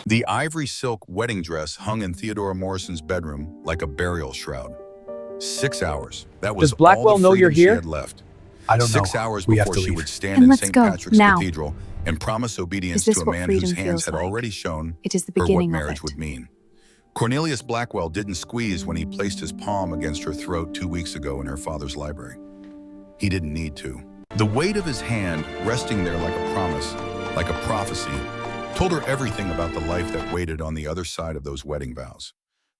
The ivory silk wedding dress hung in Theodora Morrison's bedroom like a burial shroud. 6 hours. That Does was all the Blackwell know you're freedom she here? had left. I don't know. 6 hours We have before to she leave. would stand Then in let's St. go, Patrick's now. Cathedral and promise obedience Is this to a what man whose freedom hands feels had like? already shown It is the her what beginning of marriage it. would mean. Cornelius Blackwell didn't squeeze when he placed his palm against her throat 2 weeks ago in her father's library. He didn't need to. The weight of his hand resting there like a promise, like a prophecy, told her everything about the life that waited on the other side of those wedding vows.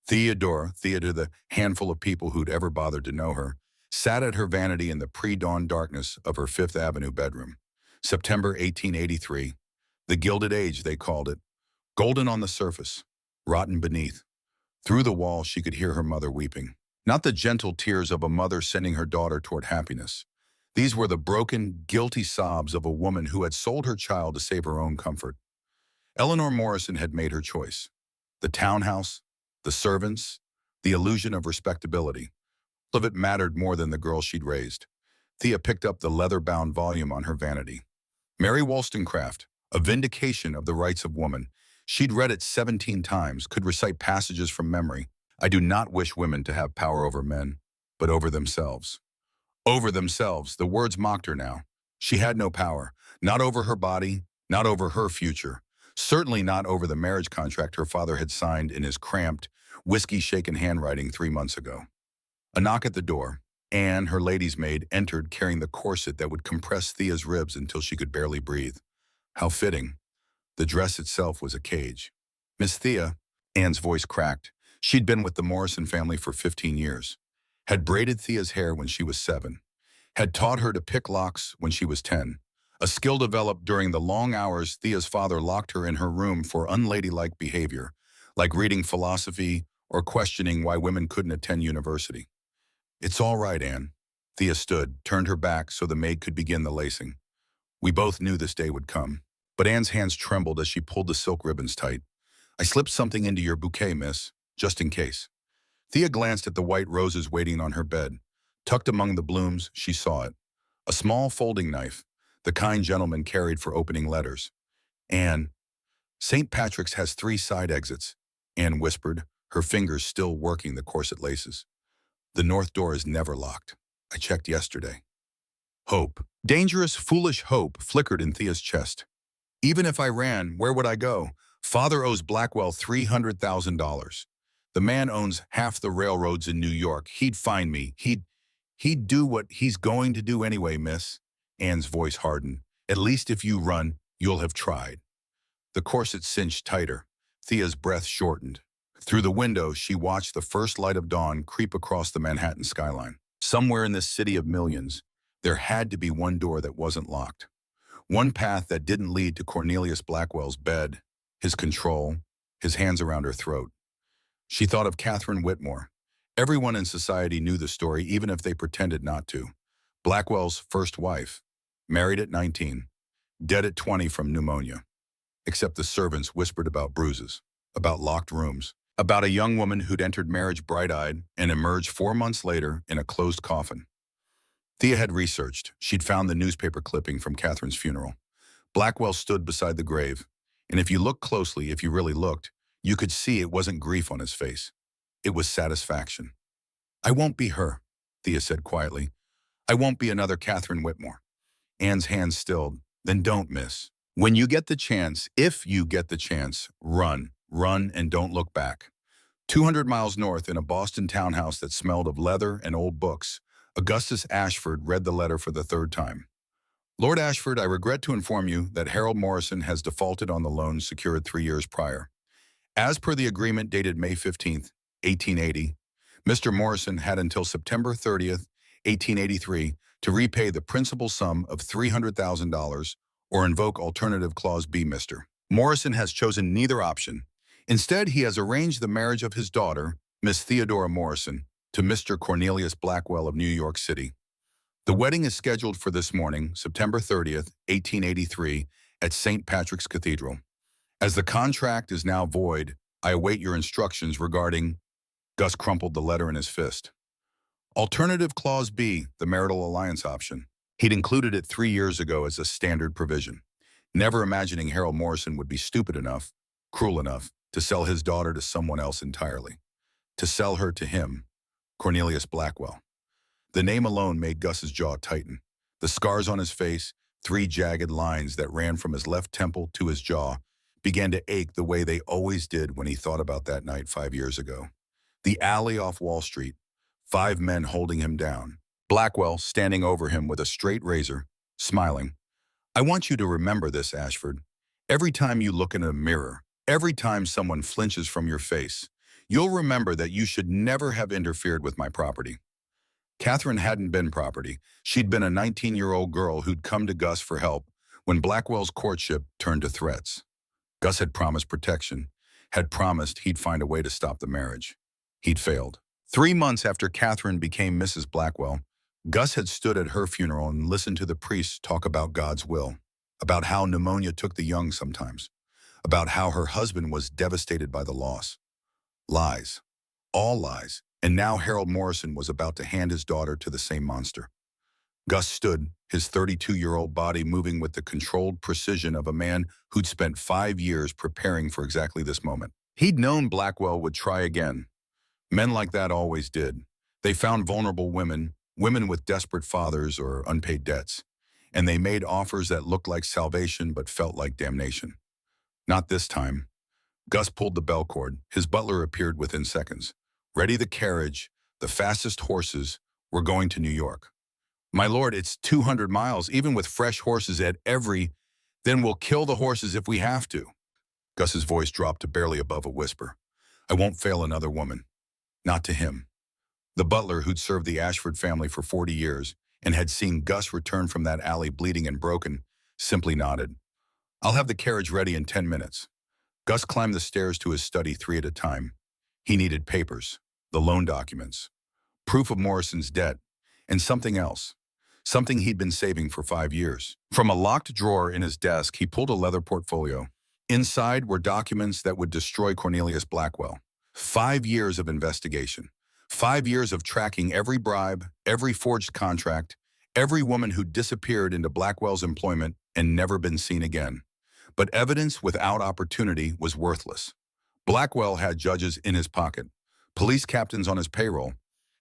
Theodora, the handful of people who'd ever bothered to know her, sat at her vanity in the pre-dawn darkness of her Fifth Avenue bedroom. September 1883, the Gilded Age, they called it, golden on the surface, rotten beneath. Through the wall, she could hear her mother weeping. Not the gentle tears of a mother sending her daughter toward happiness. These were the broken, guilty sobs of a woman who had sold her child to save her own comfort. Eleanor Morrison had made her choice. The townhouse, the servants, the illusion of respectability. All of it mattered more than the girl she'd raised. Thea picked up the leather-bound volume on her vanity. Mary Wollstonecraft, A Vindication of the Rights of Woman. She'd read it 17 times, could recite passages from memory. I do not wish women to have power over men, but over themselves. Over themselves, the words mocked her now. She had no power, not over her body, not over her future, certainly not over the marriage contract her father had signed in his cramped, whiskey-shaken handwriting 3 months ago. A knock at the door. Anne, her lady's maid, entered carrying the corset that would compress Thea's ribs until she could barely breathe. How fitting. The dress itself was a cage. Miss Thea, Anne's voice cracked. She'd been with the Morrison family for 15 years. Had braided Thea's hair when she was 7. Had taught her to pick locks when she was 10. A skill developed during the long hours Thea's father locked her in her room for unladylike behavior, like reading philosophy or questioning why women couldn't attend university. It's all right, Anne. Thea stood, turned her back so the maid could begin the lacing. We both knew this day would come. But Anne's hands trembled as she pulled the silk ribbons tight. I slipped something into your bouquet, miss, just in case. Thea glanced at the white roses waiting on her bed. Tucked among the blooms, she saw it. A small folding knife, the kind gentleman carried for opening letters. Anne, St. Patrick's has 3 side exits, Anne whispered, her fingers still working the corset laces. The north door is never locked. I checked yesterday. Hope, dangerous, foolish hope, flickered in Thea's chest. Even if I ran, where would I go? Father owes Blackwell $300,000. The man owns half the railroads in New York. He'd find me. He'd do what he's going to do anyway, miss. Anne's voice hardened. At least if you run, you'll have tried. The corset cinched tighter. Thea's breath shortened. Through the window, she watched the first light of dawn creep across the Manhattan skyline. Somewhere in this city of millions, there had to be one door that wasn't locked. One path that didn't lead to Cornelius Blackwell's bed, his control, his hands around her throat. She thought of Catherine Whitmore. Everyone in society knew the story, even if they pretended not to. Blackwell's first wife, married at 19, dead at 20 from pneumonia. Except the servants whispered about bruises, about locked rooms, about a young woman who'd entered marriage bright-eyed and emerged 4 months later in a closed coffin. Thea had researched. She'd found the newspaper clipping from Catherine's funeral. Blackwell stood beside the grave, and if you looked closely, if you really looked, you could see it wasn't grief on his face. It was satisfaction. I won't be her, Thea said quietly. I won't be another Catherine Whitmore. Anne's hands stilled. Then don't, miss. When you get the chance, if you get the chance, run, and don't look back. 200 miles north, in a Boston townhouse that smelled of leather and old books, Augustus Ashford read the letter for the 3rd time. Lord Ashford, I regret to inform you that Harold Morrison has defaulted on the loan secured 3 years prior. As per the agreement dated May 15th, 1880, Mr. Morrison had until September 30th, 1883 to repay the principal sum of $300,000 or invoke alternative clause B. Mr. Morrison has chosen neither option. Instead, he has arranged the marriage of his daughter, Miss Theodora Morrison, to Mr. Cornelius Blackwell of New York City. The wedding is scheduled for this morning, September 30th, 1883, at St. Patrick's Cathedral. As the contract is now void, I await your instructions regarding... Gus crumpled the letter in his fist. Alternative Clause B, the marital alliance option. He'd included it 3 years ago as a standard provision. Never imagining Harold Morrison would be stupid enough, cruel enough to sell his daughter to someone else entirely. To sell her to him, Cornelius Blackwell. The name alone made Gus's jaw tighten. The scars on his face, three jagged lines that ran from his left temple to his jaw, began to ache the way they always did when he thought about that night 5 years ago. The alley off Wall Street, 5 men holding him down. Blackwell standing over him with a straight razor, smiling. I want you to remember this, Ashford. Every time you look in a mirror, every time someone flinches from your face, you'll remember that you should never have interfered with my property. Catherine hadn't been property. She'd been a 19-year-old girl who'd come to Gus for help when Blackwell's courtship turned to threats. Gus had promised protection, had promised he'd find a way to stop the marriage. He'd failed. 3 months after Catherine became Mrs. Blackwell, Gus had stood at her funeral and listened to the priests talk about God's will, about how pneumonia took the young sometimes, about how her husband was devastated by the loss. Lies. All lies. And now Harold Morrison was about to hand his daughter to the same monster. Gus stood, his 32-year-old body moving with the controlled precision of a man who'd spent 5 years preparing for exactly this moment. He'd known Blackwell would try again. Men like that always did. They found vulnerable women, women with desperate fathers or unpaid debts, and they made offers that looked like salvation but felt like damnation. Not this time. Gus pulled the bell cord. His butler appeared within seconds. Ready the carriage, the fastest horses, we're going to New York. My lord, it's 200 miles, even with fresh horses at every, then we'll kill the horses if we have to. Gus's voice dropped to barely above a whisper. I won't fail another woman. Not to him. The butler who'd served the Ashford family for 40 years and had seen Gus return from that alley bleeding and broken, simply nodded. I'll have the carriage ready in 10 minutes. Gus climbed the stairs to his study 3 at a time. He needed papers. The loan documents, proof of Morrison's debt, and something else, something he'd been saving for 5 years. From a locked drawer in his desk, he pulled a leather portfolio. Inside were documents that would destroy Cornelius Blackwell. 5 years of investigation, 5 years of tracking every bribe, every forged contract, every woman who disappeared into Blackwell's employment and never been seen again. But evidence without opportunity was worthless. Blackwell had judges in his pocket, police captains on his payroll.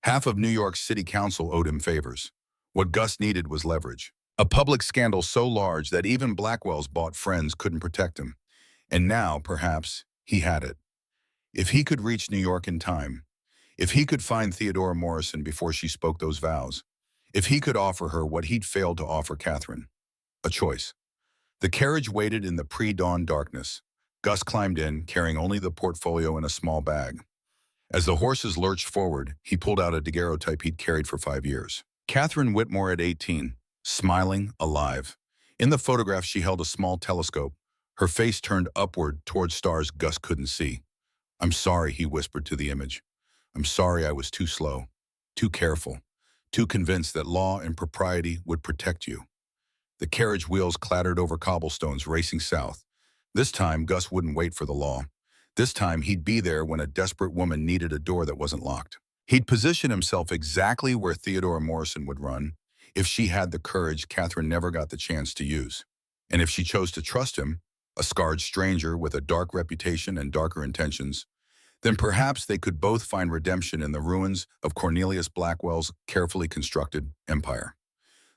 Half of New York City Council owed him favors. What Gus needed was leverage. A public scandal so large that even Blackwell's bought friends couldn't protect him. And now, perhaps, he had it. If he could reach New York in time, if he could find Theodora Morrison before she spoke those vows, if he could offer her what he'd failed to offer Catherine, a choice. The carriage waited in the pre-dawn darkness. Gus climbed in, carrying only the portfolio in a small bag. As the horses lurched forward, he pulled out a daguerreotype he'd carried for 5 years. Catherine Whitmore at 18, smiling, alive. In the photograph, she held a small telescope, her face turned upward towards stars Gus couldn't see. I'm sorry, he whispered to the image. I'm sorry I was too slow, too careful, too convinced that law and propriety would protect you. The carriage wheels clattered over cobblestones, racing south. This time, Gus wouldn't wait for the law. This time, he'd be there when a desperate woman needed a door that wasn't locked. He'd position himself exactly where Theodora Morrison would run if she had the courage Catherine never got the chance to use. And if she chose to trust him, a scarred stranger with a dark reputation and darker intentions, then perhaps they could both find redemption in the ruins of Cornelius Blackwell's carefully constructed empire.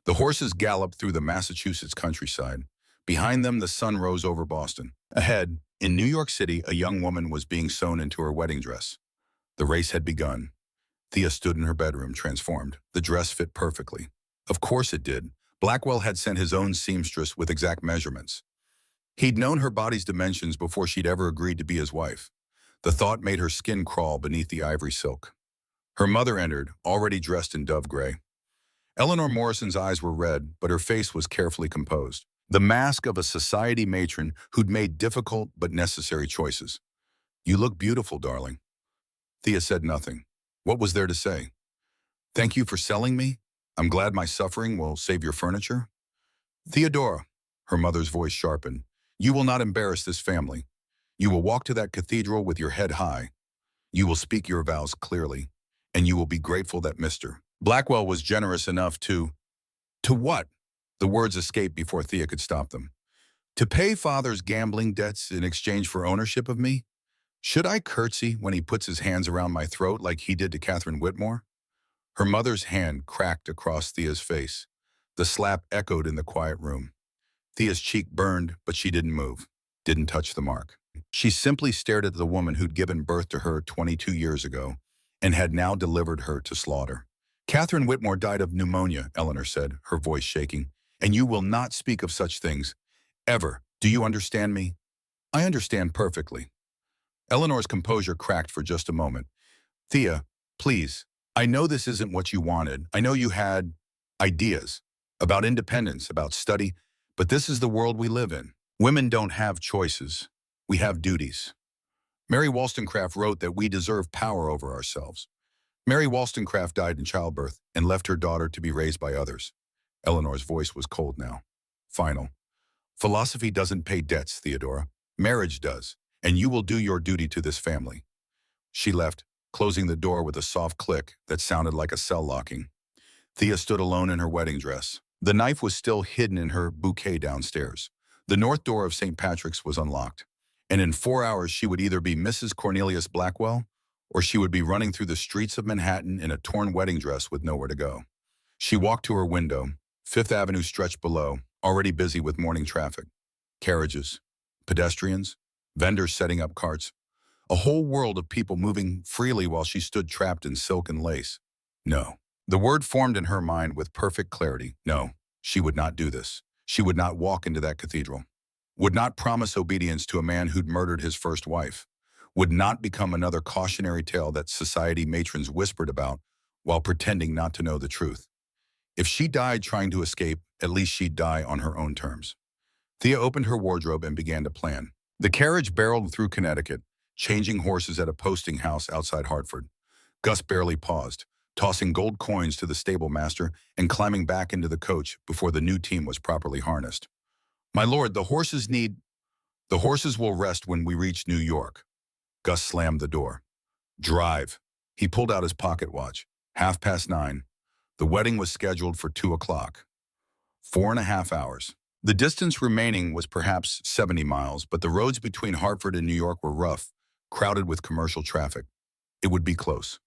The horses galloped through the Massachusetts countryside. Behind them, the sun rose over Boston. Ahead, in New York City, a young woman was being sewn into her wedding dress. The race had begun. Thea stood in her bedroom, transformed. The dress fit perfectly. Of course it did. Blackwell had sent his own seamstress with exact measurements. He'd known her body's dimensions before she'd ever agreed to be his wife. The thought made her skin crawl beneath the ivory silk. Her mother entered, already dressed in dove gray. Eleanor Morrison's eyes were red, but her face was carefully composed. The mask of a society matron who'd made difficult but necessary choices. You look beautiful, darling. Thea said nothing. What was there to say? Thank you for selling me. I'm glad my suffering will save your furniture. Theodora, her mother's voice sharpened, you will not embarrass this family. You will walk to that cathedral with your head high. You will speak your vows clearly, and you will be grateful that Mr. Blackwell was generous enough to what? The words escaped before Thea could stop them. To pay father's gambling debts in exchange for ownership of me? Should I curtsy when he puts his hands around my throat like he did to Catherine Whitmore? Her mother's hand cracked across Thea's face. The slap echoed in the quiet room. Thea's cheek burned, but she didn't move, didn't touch the mark. She simply stared at the woman who'd given birth to her 22 years ago and had now delivered her to slaughter. Catherine Whitmore died of pneumonia, Eleanor said, her voice shaking. And you will not speak of such things, ever. Do you understand me? I understand perfectly. Eleanor's composure cracked for just a moment. Thea, please, I know this isn't what you wanted. I know you had ideas about independence, about study, but this is the world we live in. Women don't have choices. We have duties. Mary Wollstonecraft wrote that we deserve power over ourselves. Mary Wollstonecraft died in childbirth and left her daughter to be raised by others. Eleanor's voice was cold now. Final. Philosophy doesn't pay debts, Theodora. Marriage does, and you will do your duty to this family. She left, closing the door with a soft click that sounded like a cell locking. Thea stood alone in her wedding dress. The knife was still hidden in her bouquet downstairs. The north door of St. Patrick's was unlocked, and in 4 hours she would either be Mrs. Cornelius Blackwell or she would be running through the streets of Manhattan in a torn wedding dress with nowhere to go. She walked to her window. Fifth Avenue stretched below, already busy with morning traffic. Carriages, pedestrians, vendors setting up carts. A whole world of people moving freely while she stood trapped in silk and lace. No. The word formed in her mind with perfect clarity. No, she would not do this. She would not walk into that cathedral. Would not promise obedience to a man who'd murdered his first wife. Would not become another cautionary tale that society matrons whispered about while pretending not to know the truth. If she died trying to escape, at least she'd die on her own terms. Thea opened her wardrobe and began to plan. The carriage barreled through Connecticut, changing horses at a posting house outside Hartford. Gus barely paused, tossing gold coins to the stable master and climbing back into the coach before the new team was properly harnessed. My lord, the horses will rest when we reach New York. Gus slammed the door. Drive. He pulled out his pocket watch. 9:30. The wedding was scheduled for 2 o'clock. 4.5 hours. The distance remaining was perhaps 70 miles, but the roads between Hartford and New York were rough, crowded with commercial traffic. It would be close.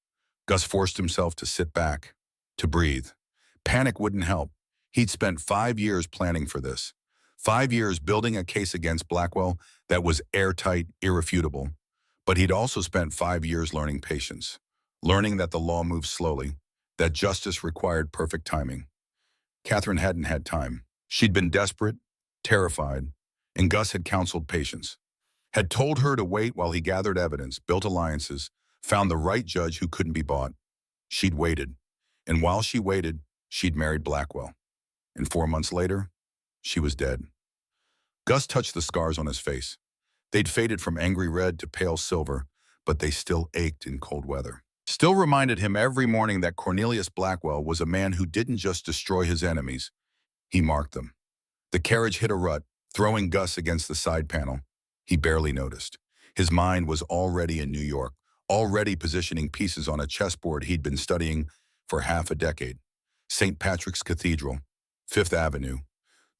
Gus forced himself to sit back, to breathe. Panic wouldn't help. He'd spent 5 years planning for this. 5 years building a case against Blackwell that was airtight, irrefutable. But he'd also spent 5 years learning patience, learning that the law moves slowly, that justice required perfect timing. Catherine hadn't had time. She'd been desperate, terrified, and Gus had counseled patience. Had told her to wait while he gathered evidence, built alliances, found the right judge who couldn't be bought. She'd waited, and while she waited, she'd married Blackwell. And 4 months later, she was dead. Gus touched the scars on his face. They'd faded from angry red to pale silver, but they still ached in cold weather. Still reminded him every morning that Cornelius Blackwell was a man who didn't just destroy his enemies, he marked them. The carriage hit a rut, throwing Gus against the side panel. He barely noticed. His mind was already in New York, already positioning pieces on a chessboard he'd been studying for half a decade. St. Patrick's Cathedral, Fifth Avenue.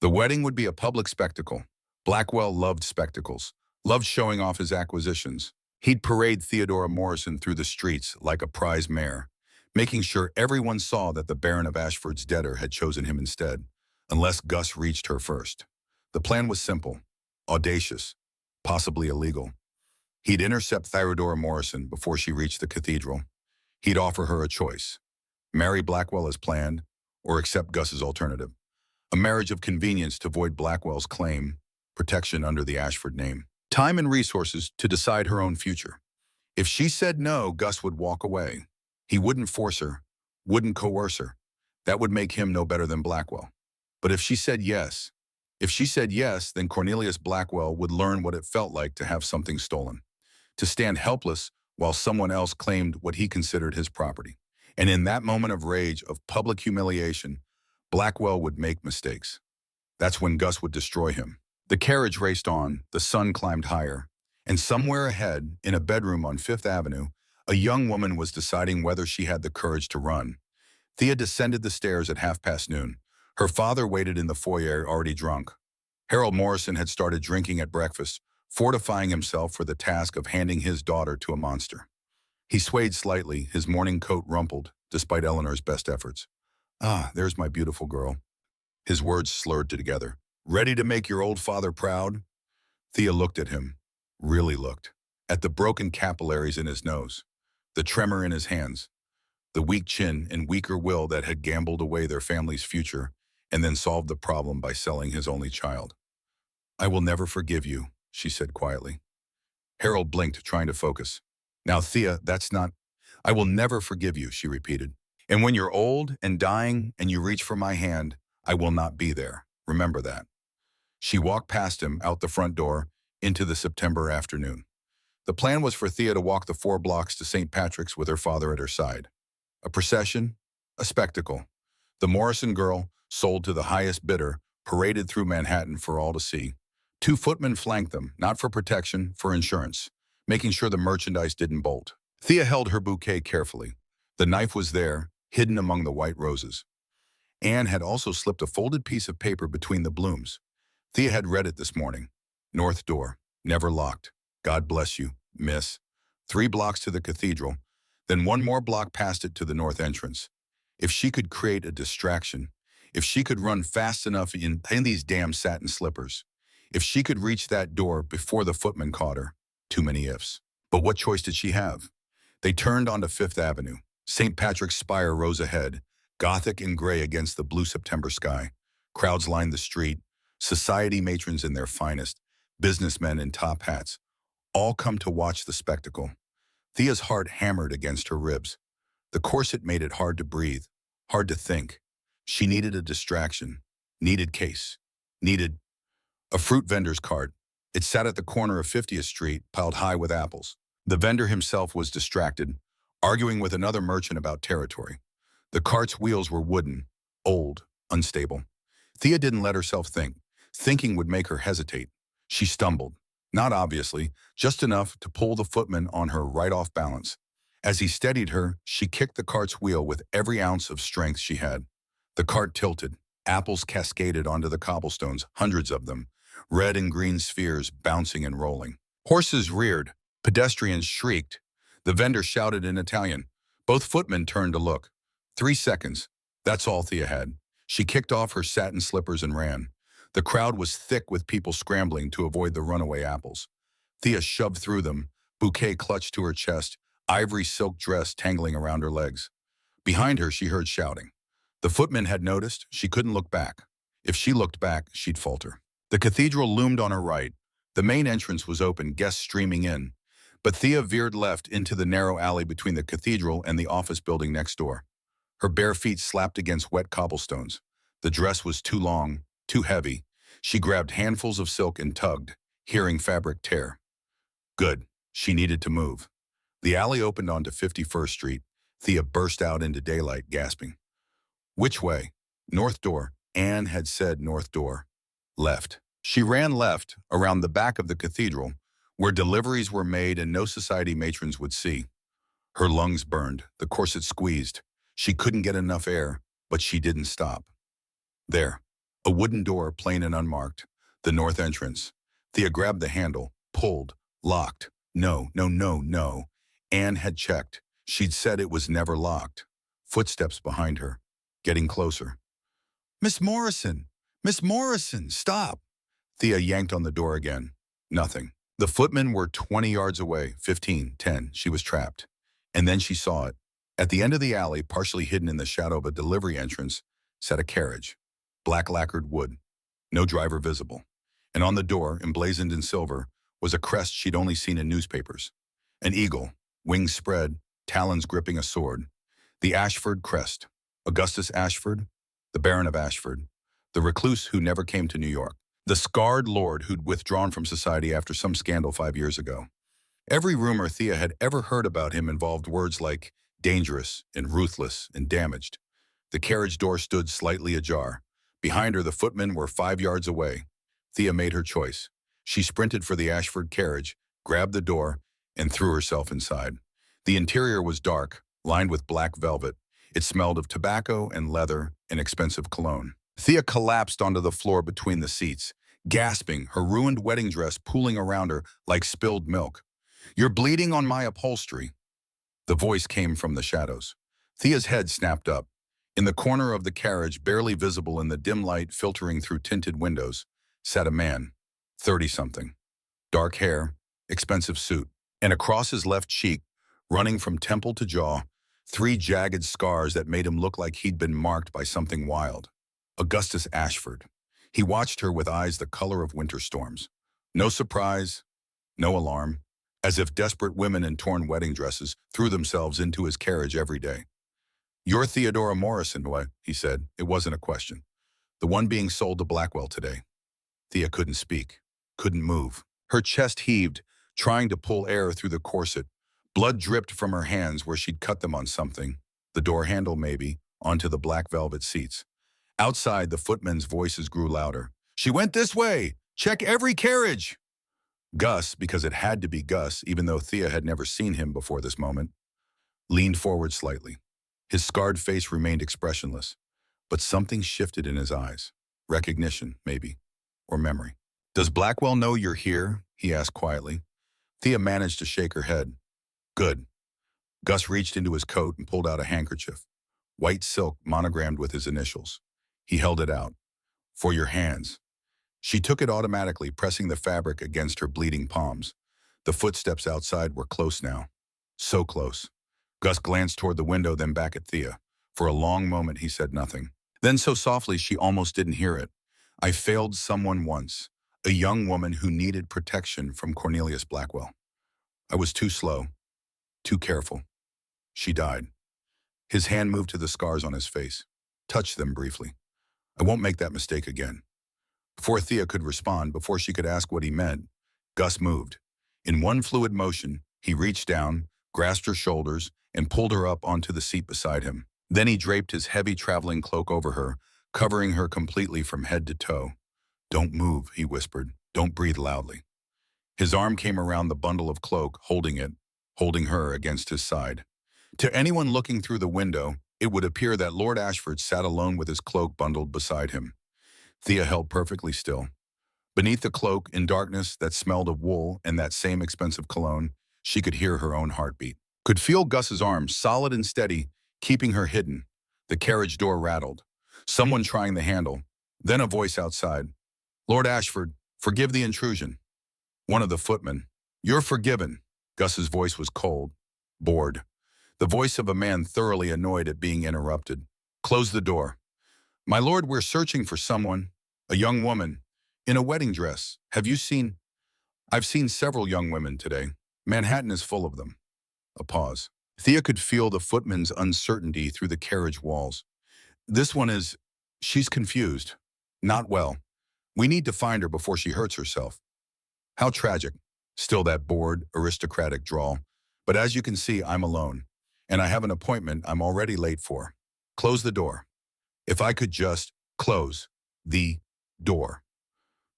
The wedding would be a public spectacle. Blackwell loved spectacles, loved showing off his acquisitions. He'd parade Theodora Morrison through the streets like a prize mare, making sure everyone saw that the Baron of Ashford's debtor had chosen him instead, unless Gus reached her first. The plan was simple, audacious, possibly illegal. He'd intercept Theodora Morrison before she reached the cathedral. He'd offer her a choice: marry Blackwell as planned, or accept Gus's alternative. A marriage of convenience to void Blackwell's claim, protection under the Ashford name. Time and resources to decide her own future. If she said no, Gus would walk away. He wouldn't force her, wouldn't coerce her. That would make him no better than Blackwell. But if she said yes, then Cornelius Blackwell would learn what it felt like to have something stolen, to stand helpless while someone else claimed what he considered his property. And in that moment of rage, of public humiliation, Blackwell would make mistakes. That's when Gus would destroy him. The carriage raced on, the sun climbed higher, and somewhere ahead, in a bedroom on Fifth Avenue, a young woman was deciding whether she had the courage to run. Thea descended the stairs at 12:30. Her father waited in the foyer, already drunk. Harold Morrison had started drinking at breakfast, fortifying himself for the task of handing his daughter to a monster. He swayed slightly, his morning coat rumpled, despite Eleanor's best efforts. "Ah, there's my beautiful girl." His words slurred together. "Ready to make your old father proud?" Thea looked at him, really looked, at the broken capillaries in his nose, the tremor in his hands, the weak chin and weaker will that had gambled away their family's future and then solved the problem by selling his only child. "I will never forgive you," she said quietly. Harold blinked, trying to focus. "Now, Thea, that's not—" "I will never forgive you," she repeated. "And when you're old and dying and you reach for my hand, I will not be there. Remember that." She walked past him, out the front door, into the September afternoon. The plan was for Thea to walk the 4 blocks to St. Patrick's with her father at her side. A procession, a spectacle. The Morrison girl, sold to the highest bidder, paraded through Manhattan for all to see. 2 footmen flanked them, not for protection, for insurance, making sure the merchandise didn't bolt. Thea held her bouquet carefully. The knife was there, hidden among the white roses. Anne had also slipped a folded piece of paper between the blooms. Thea had read it this morning. "North door, never locked. God bless you, miss." 3 blocks to the cathedral, then 1 more block past it to the north entrance. If she could create a distraction, if she could run fast enough in these damn satin slippers, if she could reach that door before the footman caught her. Too many ifs. But what choice did she have? They turned onto Fifth Avenue. St. Patrick's spire rose ahead, Gothic and gray against the blue September sky. Crowds lined the street, society matrons in their finest, businessmen in top hats, all come to watch the spectacle. Thea's heart hammered against her ribs. The corset made it hard to breathe, hard to think. She needed a distraction, needed case, needed a fruit vendor's cart. It sat at the corner of 50th Street, piled high with apples. The vendor himself was distracted, arguing with another merchant about territory. The cart's wheels were wooden, old, unstable. Thea didn't let herself think. Thinking would make her hesitate. She stumbled, not obviously, just enough to pull the footman on her right off balance. As he steadied her, she kicked the cart's wheel with every ounce of strength she had. The cart tilted. Apples cascaded onto the cobblestones, hundreds of them, red and green spheres bouncing and rolling. Horses reared. Pedestrians shrieked. The vendor shouted in Italian. Both footmen turned to look. 3 seconds. That's all Thea had. She kicked off her satin slippers and ran. The crowd was thick with people scrambling to avoid the runaway apples. Thea shoved through them, bouquet clutched to her chest, ivory silk dress tangling around her legs. Behind her, she heard shouting. The footman had noticed. She couldn't look back. If she looked back, she'd falter. The cathedral loomed on her right. The main entrance was open, guests streaming in. But Thea veered left into the narrow alley between the cathedral and the office building next door. Her bare feet slapped against wet cobblestones. The dress was too long, too heavy. She grabbed handfuls of silk and tugged, hearing fabric tear. Good. She needed to move. The alley opened onto 51st Street. Thea burst out into daylight, gasping. Which way? North door. Anne had said north door. Left. She ran left, around the back of the cathedral, where deliveries were made and no society matrons would see. Her lungs burned, the corset squeezed. She couldn't get enough air, but she didn't stop. There. A wooden door, plain and unmarked. The north entrance. Thea grabbed the handle, pulled, locked. No, no, no, no. Anne had checked. She'd said it was never locked. Footsteps behind her, getting closer. "Miss Morrison! Miss Morrison, stop!" Thea yanked on the door again. Nothing. The footmen were 20 yards away, 15, 10. She was trapped. And then she saw it. At the end of the alley, partially hidden in the shadow of a delivery entrance, sat a carriage. Black lacquered wood. No driver visible. And on the door, emblazoned in silver, was a crest she'd only seen in newspapers. An eagle, wings spread, talons gripping a sword. The Ashford crest. Augustus Ashford, the Baron of Ashford, the recluse who never came to New York, the scarred lord who'd withdrawn from society after some scandal 5 years ago. Every rumor Thea had ever heard about him involved words like dangerous and ruthless and damaged. The carriage door stood slightly ajar. Behind her, the footmen were 5 yards away. Thea made her choice. She sprinted for the Ashford carriage, grabbed the door, and threw herself inside. The interior was dark, lined with black velvet. It smelled of tobacco and leather and expensive cologne. Thea collapsed onto the floor between the seats, gasping, her ruined wedding dress pooling around her like spilled milk. "You're bleeding on my upholstery." The voice came from the shadows. Thea's head snapped up. In the corner of the carriage, barely visible in the dim light filtering through tinted windows, sat a man, 30-something. Dark hair, expensive suit, and across his left cheek, running from temple to jaw, 3 jagged scars that made him look like he'd been marked by something wild. Augustus Ashford. He watched her with eyes the color of winter storms. No surprise, no alarm, as if desperate women in torn wedding dresses threw themselves into his carriage every day. "You're Theodora Morrison, what?" he said. It wasn't a question. "The one being sold to Blackwell today." Thea couldn't speak, couldn't move. Her chest heaved, trying to pull air through the corset. Blood dripped from her hands where she'd cut them on something, the door handle maybe, onto the black velvet seats. Outside, the footmen's voices grew louder. "She went this way! Check every carriage!" Gus, because it had to be Gus, even though Thea had never seen him before this moment, leaned forward slightly. His scarred face remained expressionless, but something shifted in his eyes. Recognition, maybe, or memory. "Does Blackwell know you're here?" he asked quietly. Thea managed to shake her head. "Good." Gus reached into his coat and pulled out a handkerchief. White silk monogrammed with his initials. He held it out. "For your hands." She took it automatically, pressing the fabric against her bleeding palms. The footsteps outside were close now. So close. Gus glanced toward the window, then back at Thea. For a long moment, he said nothing. Then so softly she almost didn't hear it. "I failed someone once, a young woman who needed protection from Cornelius Blackwell. I was too slow, too careful. She died." His hand moved to the scars on his face. Touched them briefly. "I won't make that mistake again." Before Thea could respond, before she could ask what he meant, Gus moved. In one fluid motion, he reached down, grasped her shoulders, and pulled her up onto the seat beside him. Then he draped his heavy traveling cloak over her, covering her completely from head to toe. "Don't move," he whispered. "Don't breathe loudly." His arm came around the bundle of cloak, holding her against his side. To anyone looking through the window, it would appear that Lord Ashford sat alone with his cloak bundled beside him. Thea held perfectly still. Beneath the cloak, in darkness that smelled of wool and that same expensive cologne, she could hear her own heartbeat. Could feel Gus's arm, solid and steady, keeping her hidden. The carriage door rattled. Someone trying the handle. Then a voice outside. "Lord Ashford, forgive the intrusion." One of the footmen. "You're forgiven." Gus's voice was cold, bored. The voice of a man thoroughly annoyed at being interrupted. "Close the door." "My lord, we're searching for someone. A young woman. In a wedding dress. Have you seen?" "I've seen several young women today. Manhattan is full of them." A pause. Thea could feel the footman's uncertainty through the carriage walls. "This one is... she's confused. Not well. We need to find her before she hurts herself." How tragic. Still that bored, aristocratic drawl. "But as you can see, I'm alone. And I have an appointment I'm already late for. Close the door." If I could just close the door.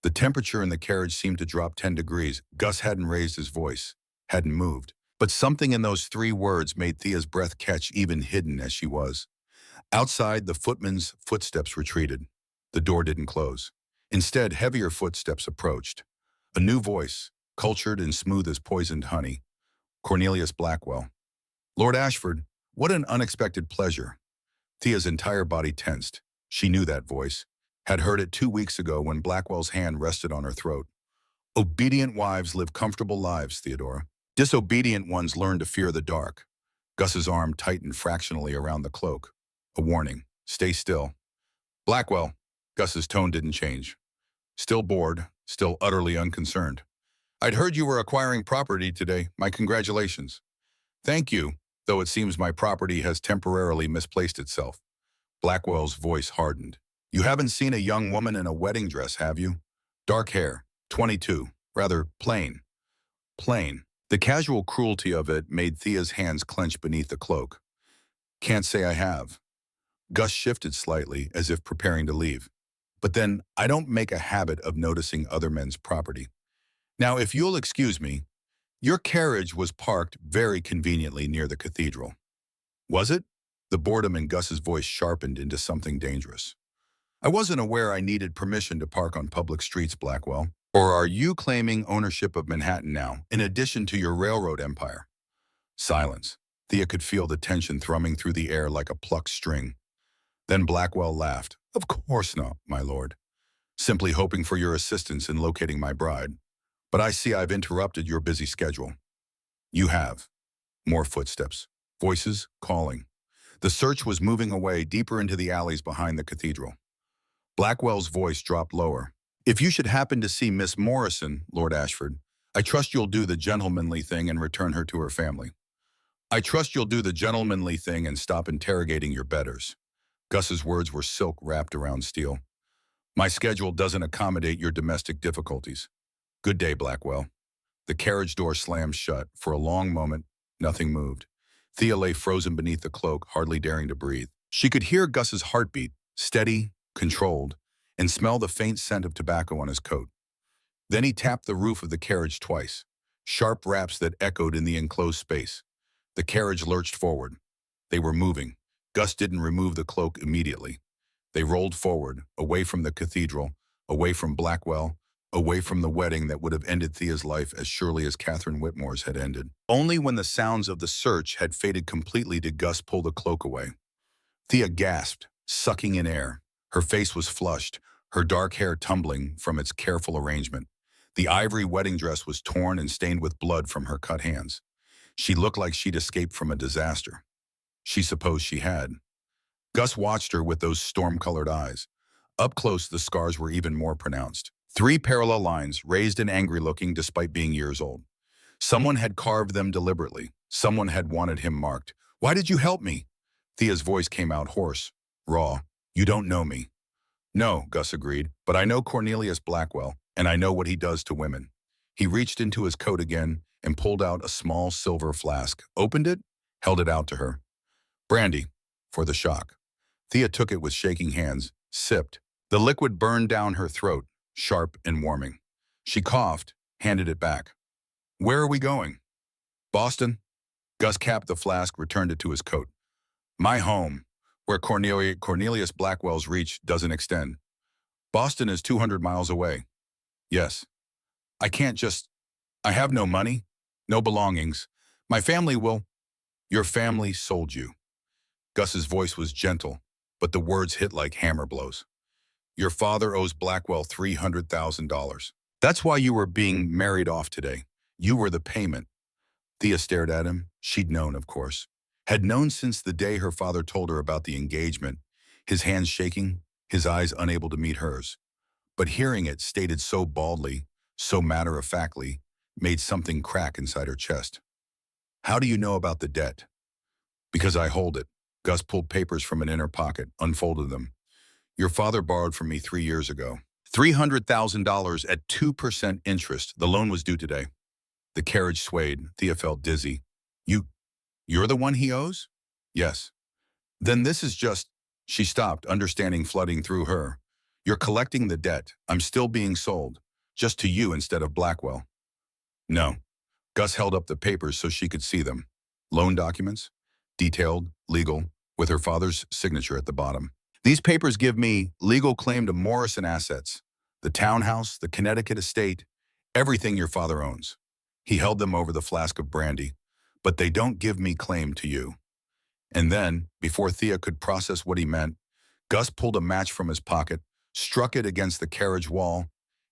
The temperature in the carriage seemed to drop 10 degrees. Gus hadn't raised his voice, hadn't moved. But something in those 3 words made Thea's breath catch, even hidden as she was. Outside, the footman's footsteps retreated. The door didn't close. Instead, heavier footsteps approached. A new voice, cultured and smooth as poisoned honey. Cornelius Blackwell. "Lord Ashford, what an unexpected pleasure." Thea's entire body tensed. She knew that voice. Had heard it 2 weeks ago when Blackwell's hand rested on her throat. "Obedient wives live comfortable lives, Theodora. Disobedient ones learn to fear the dark." Gus's arm tightened fractionally around the cloak. A warning. "Stay still." "Blackwell." Gus's tone didn't change. Still bored, still utterly unconcerned. "I'd heard you were acquiring property today. My congratulations." "Thank you, though it seems my property has temporarily misplaced itself." Blackwell's voice hardened. "You haven't seen a young woman in a wedding dress, have you? Dark hair, 22, rather plain." Plain. The casual cruelty of it made Thea's hands clench beneath the cloak. "Can't say I have." Gus shifted slightly, as if preparing to leave. "But then, I don't make a habit of noticing other men's property. Now, if you'll excuse me, your carriage was parked very conveniently near the cathedral." "Was it?" The boredom in Gus's voice sharpened into something dangerous. I wasn't aware I needed permission to park on public streets, Blackwell. Or are you claiming ownership of Manhattan now, in addition to your railroad empire? Silence. Thea could feel the tension thrumming through the air like a plucked string. Then Blackwell laughed. Of course not, my lord. Simply hoping for your assistance in locating my bride. But I see I've interrupted your busy schedule. You have. More footsteps. Voices calling. The search was moving away deeper into the alleys behind the cathedral. Blackwell's voice dropped lower. If you should happen to see Miss Morrison, Lord Ashford, I trust you'll do the gentlemanly thing and return her to her family. I trust you'll do the gentlemanly thing and stop interrogating your betters. Gus's words were silk wrapped around steel. My schedule doesn't accommodate your domestic difficulties. Good day, Blackwell. The carriage door slammed shut. For a long moment, nothing moved. Thea lay frozen beneath the cloak, hardly daring to breathe. She could hear Gus's heartbeat, steady, controlled, and smell the faint scent of tobacco on his coat. Then he tapped the roof of the carriage twice, sharp raps that echoed in the enclosed space. The carriage lurched forward. They were moving. Gus didn't remove the cloak immediately. They rolled forward, away from the cathedral, away from Blackwell, away from the wedding that would have ended Thea's life as surely as Catherine Whitmore's had ended. Only when the sounds of the search had faded completely did Gus pull the cloak away. Thea gasped, sucking in air. Her face was flushed, her dark hair tumbling from its careful arrangement. The ivory wedding dress was torn and stained with blood from her cut hands. She looked like she'd escaped from a disaster. She supposed she had. Gus watched her with those storm-colored eyes. Up close, the scars were even more pronounced. 3 parallel lines, raised and angry-looking despite being years old. Someone had carved them deliberately. Someone had wanted him marked. Why did you help me? Thea's voice came out hoarse, raw. You don't know me. No, Gus agreed, but I know Cornelius Blackwell, and I know what he does to women. He reached into his coat again and pulled out a small silver flask, opened it, held it out to her. Brandy, for the shock. Thea took it with shaking hands, sipped. The liquid burned down her throat, sharp and warming. She coughed, handed it back. Where are we going? Boston? Gus capped the flask, returned it to his coat. My home, where Cornelius Blackwell's reach doesn't extend. Boston is 200 miles away. Yes. I have no money, no belongings. My family will. Your family sold you. Gus's voice was gentle, but the words hit like hammer blows. Your father owes Blackwell $300,000. That's why you were being married off today. You were the payment. Thea stared at him. She'd known, of course. Had known since the day her father told her about the engagement, his hands shaking, his eyes unable to meet hers. But hearing it stated so baldly, so matter-of-factly, made something crack inside her chest. How do you know about the debt? Because I hold it. Gus pulled papers from an inner pocket, unfolded them. Your father borrowed from me 3 years ago. $300,000 at 2% interest. The loan was due today. The carriage swayed. Thea felt dizzy. You're the one he owes? Yes. Then this is just... She stopped, understanding flooding through her. You're collecting the debt. I'm still being sold. Just to you instead of Blackwell. No. Gus held up the papers so she could see them. Loan documents? Detailed, legal, with her father's signature at the bottom. These papers give me legal claim to Morrison assets. The townhouse, the Connecticut estate, everything your father owns. He held them over the flask of brandy. But they don't give me claim to you. And then, before Thea could process what he meant, Gus pulled a match from his pocket, struck it against the carriage wall,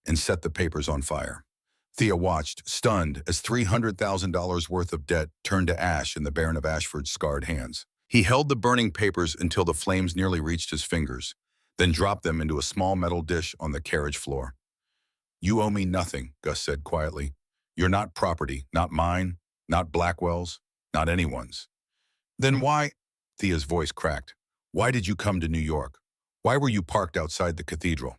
and set the papers on fire. Thea watched, stunned, as $300,000 worth of debt turned to ash in the Baron of Ashford's scarred hands. He held the burning papers until the flames nearly reached his fingers, then dropped them into a small metal dish on the carriage floor. You owe me nothing, Gus said quietly. You're not property, not mine, not Blackwell's, not anyone's. Then why? Thea's voice cracked. Why did you come to New York? Why were you parked outside the cathedral?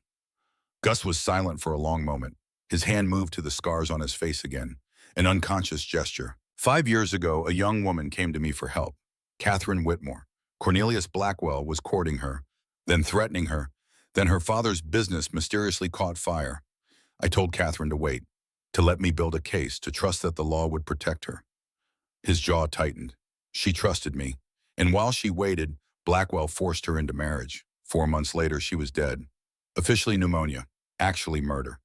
Gus was silent for a long moment. His hand moved to the scars on his face again, an unconscious gesture. 5 years ago, a young woman came to me for help. Catherine Whitmore. Cornelius Blackwell was courting her, then threatening her. Then her father's business mysteriously caught fire. I told Catherine to wait, to let me build a case, to trust that the law would protect her. His jaw tightened. She trusted me. And while she waited, Blackwell forced her into marriage. 4 months later, she was dead. Officially pneumonia, actually murder.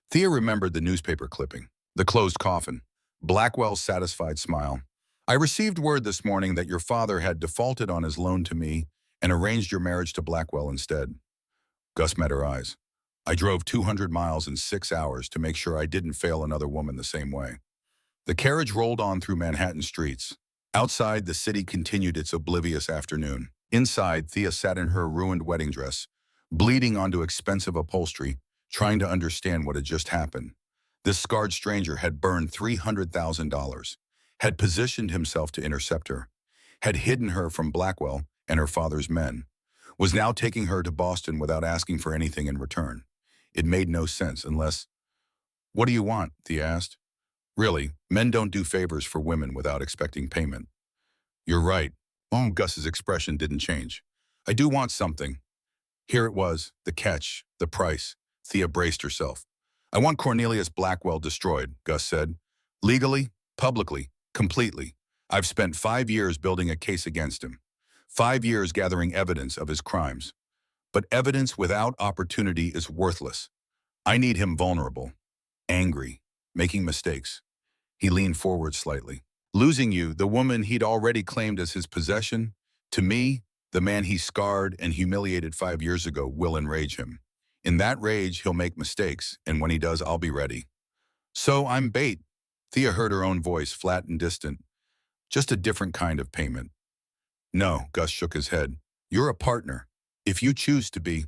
Thea remembered the newspaper clipping, the closed coffin, Blackwell's satisfied smile. I received word this morning that your father had defaulted on his loan to me and arranged your marriage to Blackwell instead. Gus met her eyes. I drove 200 miles in 6 hours to make sure I didn't fail another woman the same way. The carriage rolled on through Manhattan streets. Outside, the city continued its oblivious afternoon. Inside, Thea sat in her ruined wedding dress, bleeding onto expensive upholstery, trying to understand what had just happened. This scarred stranger had burned $300,000, had positioned himself to intercept her, had hidden her from Blackwell and her father's men, was now taking her to Boston without asking for anything in return. It made no sense unless— "What do you want?" Thea asked. "Really, men don't do favors for women without expecting payment." "You're right." Gus's expression didn't change. "I do want something." Here it was, the catch, the price. Thea braced herself. "I want Cornelius Blackwell destroyed," Gus said. "Legally, publicly, completely. I've spent 5 years building a case against him. 5 years gathering evidence of his crimes. But evidence without opportunity is worthless. I need him vulnerable, angry, making mistakes." He leaned forward slightly. "Losing you, the woman he'd already claimed as his possession, to me, the man he scarred and humiliated 5 years ago, will enrage him. In that rage, he'll make mistakes, and when he does, I'll be ready. So I'm bait." Thea heard her own voice, flat and distant. "Just a different kind of payment." "No," Gus shook his head. "You're a partner, if you choose to be."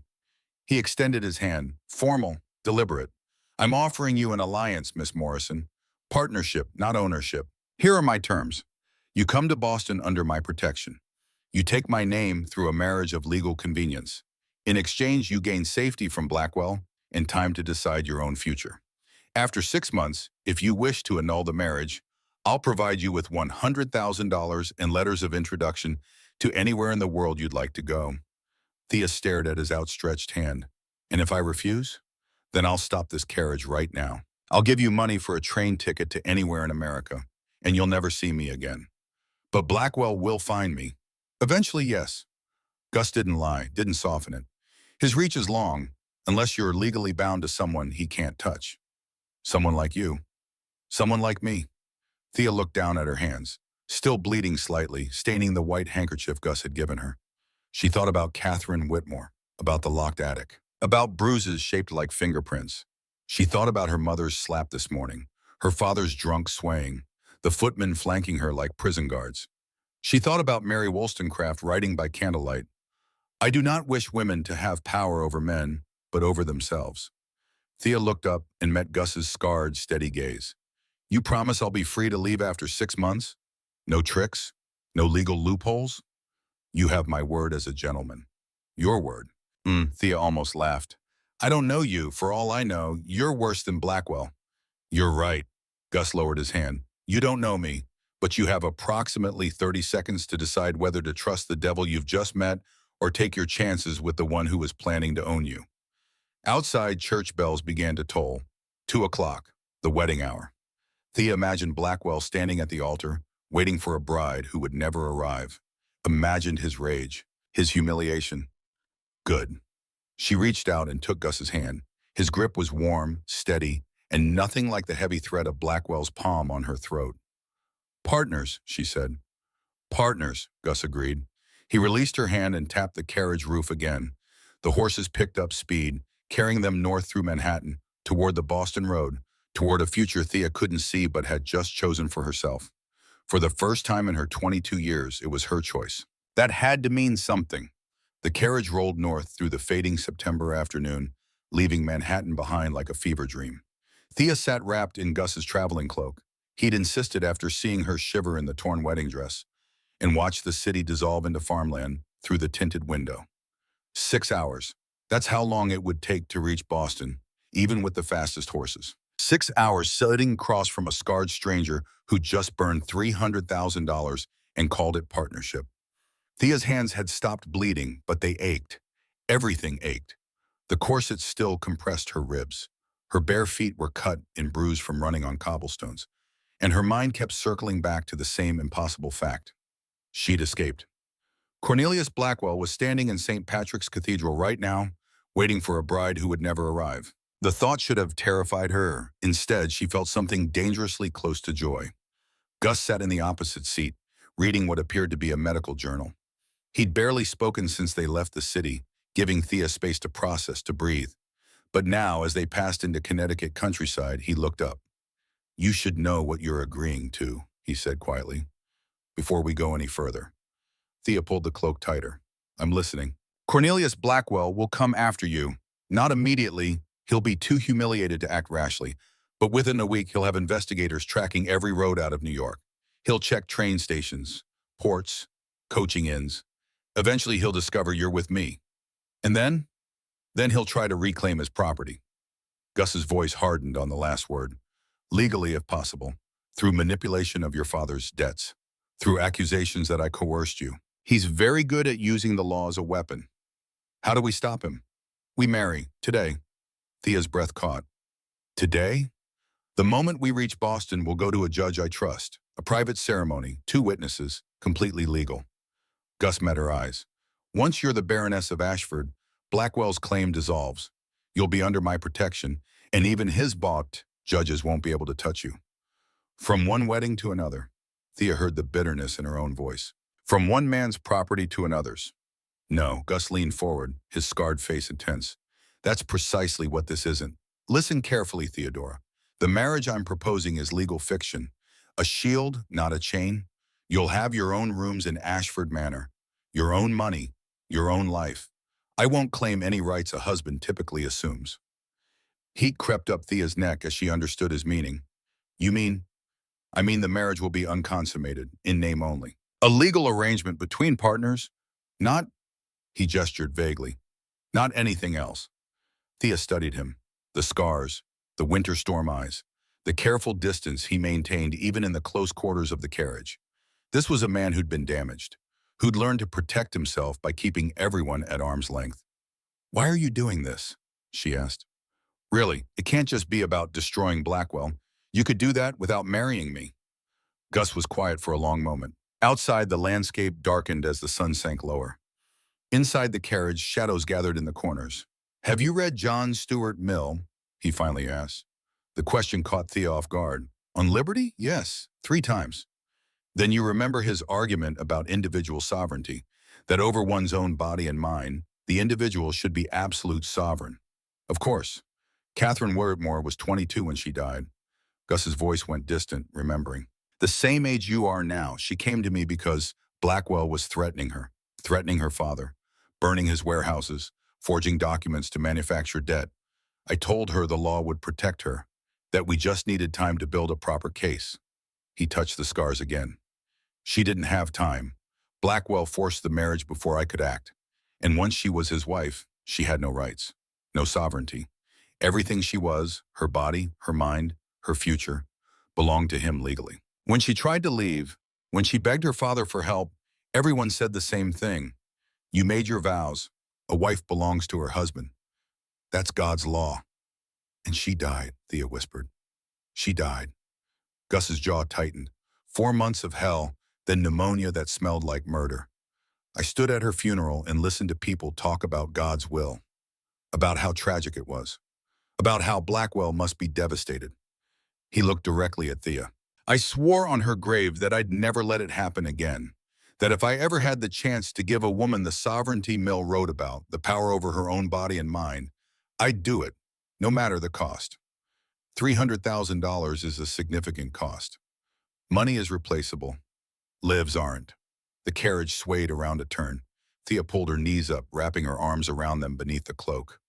He extended his hand, formal, deliberate. "I'm offering you an alliance, Miss Morrison. Partnership, not ownership. Here are my terms. You come to Boston under my protection. You take my name through a marriage of legal convenience. In exchange, you gain safety from Blackwell and time to decide your own future. After 6 months, if you wish to annul the marriage, I'll provide you with $100,000 and letters of introduction to anywhere in the world you'd like to go." Thea stared at his outstretched hand. "And if I refuse? Then I'll stop this carriage right now. I'll give you money for a train ticket to anywhere in America, and you'll never see me again. But Blackwell will find me. Eventually, yes." Gus didn't lie, didn't soften it. "His reach is long, unless you're legally bound to someone he can't touch. Someone like you. Someone like me." Thea looked down at her hands, still bleeding slightly, staining the white handkerchief Gus had given her. She thought about Catherine Whitmore, about the locked attic, about bruises shaped like fingerprints. She thought about her mother's slap this morning, her father's drunk swaying, the footmen flanking her like prison guards. She thought about Mary Wollstonecraft writing by candlelight, "I do not wish women to have power over men, but over themselves." Thea looked up and met Gus's scarred, steady gaze. "You promise I'll be free to leave after 6 months? No tricks? No legal loopholes?" "You have my word as a gentleman." "Your word?" Thea almost laughed. "I don't know you. For all I know, you're worse than Blackwell." "You're right." Gus lowered his hand. "You don't know me, but you have approximately 30 seconds to decide whether to trust the devil you've just met or take your chances with the one who is planning to own you." Outside, church bells began to toll. 2 o'clock, the wedding hour. Thea imagined Blackwell standing at the altar, waiting for a bride who would never arrive. Imagined his rage, his humiliation. Good. She reached out and took Gus's hand. His grip was warm, steady, and nothing like the heavy threat of Blackwell's palm on her throat. "Partners," she said. "Partners," Gus agreed. He released her hand and tapped the carriage roof again. The horses picked up speed, carrying them north through Manhattan, toward the Boston Road, toward a future Thea couldn't see but had just chosen for herself. For the first time in her 22 years, it was her choice. That had to mean something. The carriage rolled north through the fading September afternoon, leaving Manhattan behind like a fever dream. Thea sat wrapped in Gus's traveling cloak. He'd insisted after seeing her shiver in the torn wedding dress, and watched the city dissolve into farmland through the tinted window. 6 hours. That's how long it would take to reach Boston, even with the fastest horses. 6 hours sitting across from a scarred stranger who just burned $300,000 and called it partnership. Thea's hands had stopped bleeding, but they ached. Everything ached. The corset still compressed her ribs. Her bare feet were cut and bruised from running on cobblestones, and her mind kept circling back to the same impossible fact. She'd escaped. Cornelius Blackwell was standing in St. Patrick's Cathedral right now, waiting for a bride who would never arrive. The thought should have terrified her. Instead, she felt something dangerously close to joy. Gus sat in the opposite seat, reading what appeared to be a medical journal. He'd barely spoken since they left the city, giving Thea space to process, to breathe. But now, as they passed into Connecticut countryside, he looked up. "You should know what you're agreeing to," he said quietly, "before we go any further." Thea pulled the cloak tighter. "I'm listening." "Cornelius Blackwell will come after you. Not immediately. He'll be too humiliated to act rashly. But within a week, he'll have investigators tracking every road out of New York. He'll check train stations, ports, coaching inns. Eventually, he'll discover you're with me. And then he'll try to reclaim his property." Gus's voice hardened on the last word. "Legally, if possible, through manipulation of your father's debts, through accusations that I coerced you. He's very good at using the law as a weapon. How do we stop him? We marry, today." Thea's breath caught. "Today? The moment we reach Boston, we'll go to a judge I trust. A private ceremony, 2 witnesses, completely legal." Gus met her eyes. "Once you're the Baroness of Ashford, Blackwell's claim dissolves. You'll be under my protection, and even his bought judges won't be able to touch you." From one wedding to another, Thea heard the bitterness in her own voice. From one man's property to another's. "No," Gus leaned forward, his scarred face intense. "That's precisely what this isn't. Listen carefully, Theodora. The marriage I'm proposing is legal fiction. A shield, not a chain. You'll have your own rooms in Ashford Manor, your own money, your own life. I won't claim any rights a husband typically assumes." Heat crept up Thea's neck as she understood his meaning. "You mean?" "I mean the marriage will be unconsummated, in name only. A legal arrangement between partners, not," he gestured vaguely, "not anything else." Thea studied him, the scars, the winter storm eyes, the careful distance he maintained even in the close quarters of the carriage. This was a man who'd been damaged, who'd learned to protect himself by keeping everyone at arm's length. "Why are you doing this?" she asked. "Really, it can't just be about destroying Blackwell. You could do that without marrying me." Gus was quiet for a long moment. Outside, the landscape darkened as the sun sank lower. Inside the carriage, shadows gathered in the corners. "Have you read John Stuart Mill?" he finally asked. The question caught Thea off guard. "On liberty? Yes, 3 times. Then you remember his argument about individual sovereignty, that over one's own body and mind, the individual should be absolute sovereign. Of course. Catherine Wordmore was 22 when she died." Gus's voice went distant, remembering. "The same age you are now, she came to me because Blackwell was threatening her father, burning his warehouses, forging documents to manufacture debt. I told her the law would protect her, that we just needed time to build a proper case." He touched the scars again. "She didn't have time. Blackwell forced the marriage before I could act. And once she was his wife, she had no rights, no sovereignty. Everything she was, her body, her mind, her future, belonged to him legally. When she tried to leave, when she begged her father for help, everyone said the same thing. You made your vows. A wife belongs to her husband. That's God's law." "And she died," Thea whispered. "She died." Gus's jaw tightened. 4 months of hell, then pneumonia that smelled like murder. I stood at her funeral and listened to people talk about God's will, about how tragic it was, about how Blackwell must be devastated. He looked directly at Thea. "I swore on her grave that I'd never let it happen again, that if I ever had the chance to give a woman the sovereignty Mill wrote about, the power over her own body and mind, I'd do it, no matter the cost. $300,000 is a significant cost. Money is replaceable. Lives aren't." The carriage swayed around a turn. Thea pulled her knees up, wrapping her arms around them beneath the cloak.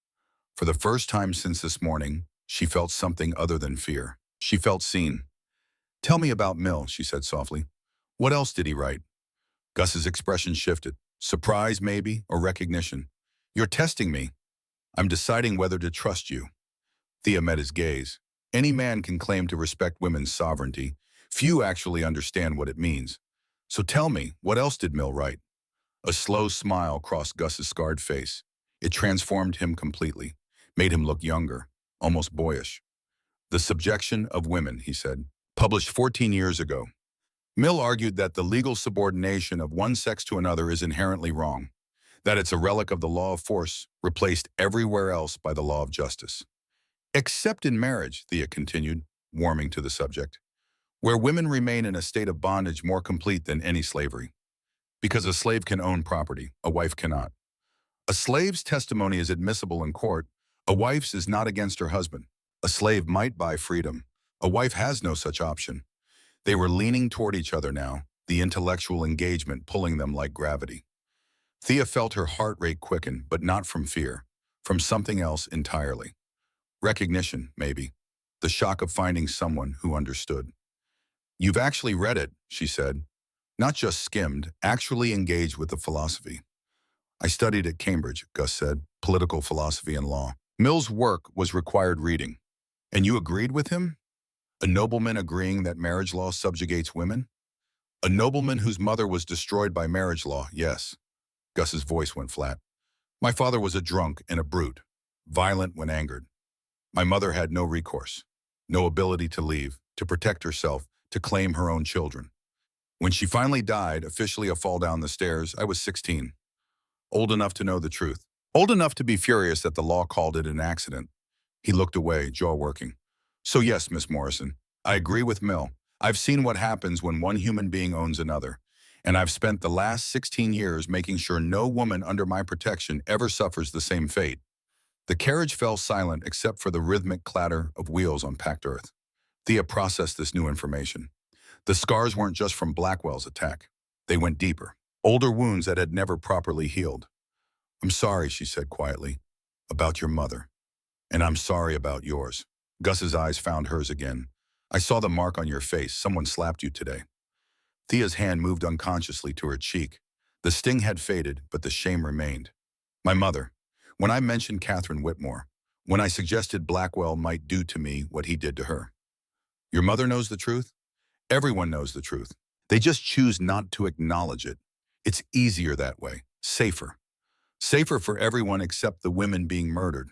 For the first time since this morning, she felt something other than fear. She felt seen. "Tell me about Mill," she said softly. "What else did he write?" Gus's expression shifted. Surprise, maybe, or recognition. "You're testing me. I'm deciding whether to trust you." Thea met his gaze. Any man can claim to respect women's sovereignty. Few actually understand what it means. "So tell me, what else did Mill write?" A slow smile crossed Gus's scarred face. It transformed him completely, made him look younger, almost boyish. "The Subjection of Women," he said, "published 14 years ago. Mill argued that the legal subordination of one sex to another is inherently wrong, that it's a relic of the law of force replaced everywhere else by the law of justice. Except in marriage, Thea continued, warming to the subject, where women remain in a state of bondage more complete than any slavery. Because a slave can own property, a wife cannot. A slave's testimony is admissible in court. A wife's is not against her husband. A slave might buy freedom. A wife has no such option. They were leaning toward each other now, the intellectual engagement pulling them like gravity. Thea felt her heart rate quicken, but not from fear, from something else entirely. Recognition, maybe. The shock of finding someone who understood. You've actually read it, she said. Not just skimmed, actually engaged with the philosophy. I studied at Cambridge, Gus said, political philosophy and law. Mill's work was required reading. And you agreed with him? A nobleman agreeing that marriage law subjugates women? A nobleman whose mother was destroyed by marriage law, yes. Gus's voice went flat. My father was a drunk and a brute, violent when angered. My mother had no recourse, no ability to leave, to protect herself, to claim her own children. When she finally died, officially a fall down the stairs, I was 16. Old enough to know the truth. Old enough to be furious that the law called it an accident. He looked away, jaw working. So yes, Miss Morrison, I agree with Mill. I've seen what happens when one human being owns another. And I've spent the last 16 years making sure no woman under my protection ever suffers the same fate. The carriage fell silent except for the rhythmic clatter of wheels on packed earth. Thea processed this new information. The scars weren't just from Blackwell's attack. They went deeper. Older wounds that had never properly healed. I'm sorry, she said quietly, about your mother. And I'm sorry about yours. Gus's eyes found hers again. I saw the mark on your face. Someone slapped you today. Thea's hand moved unconsciously to her cheek. The sting had faded, but the shame remained. My mother. When I mentioned Catherine Whitmore, when I suggested Blackwell might do to me what he did to her. Your mother knows the truth? Everyone knows the truth. They just choose not to acknowledge it. It's easier that way. Safer. Safer for everyone except the women being murdered.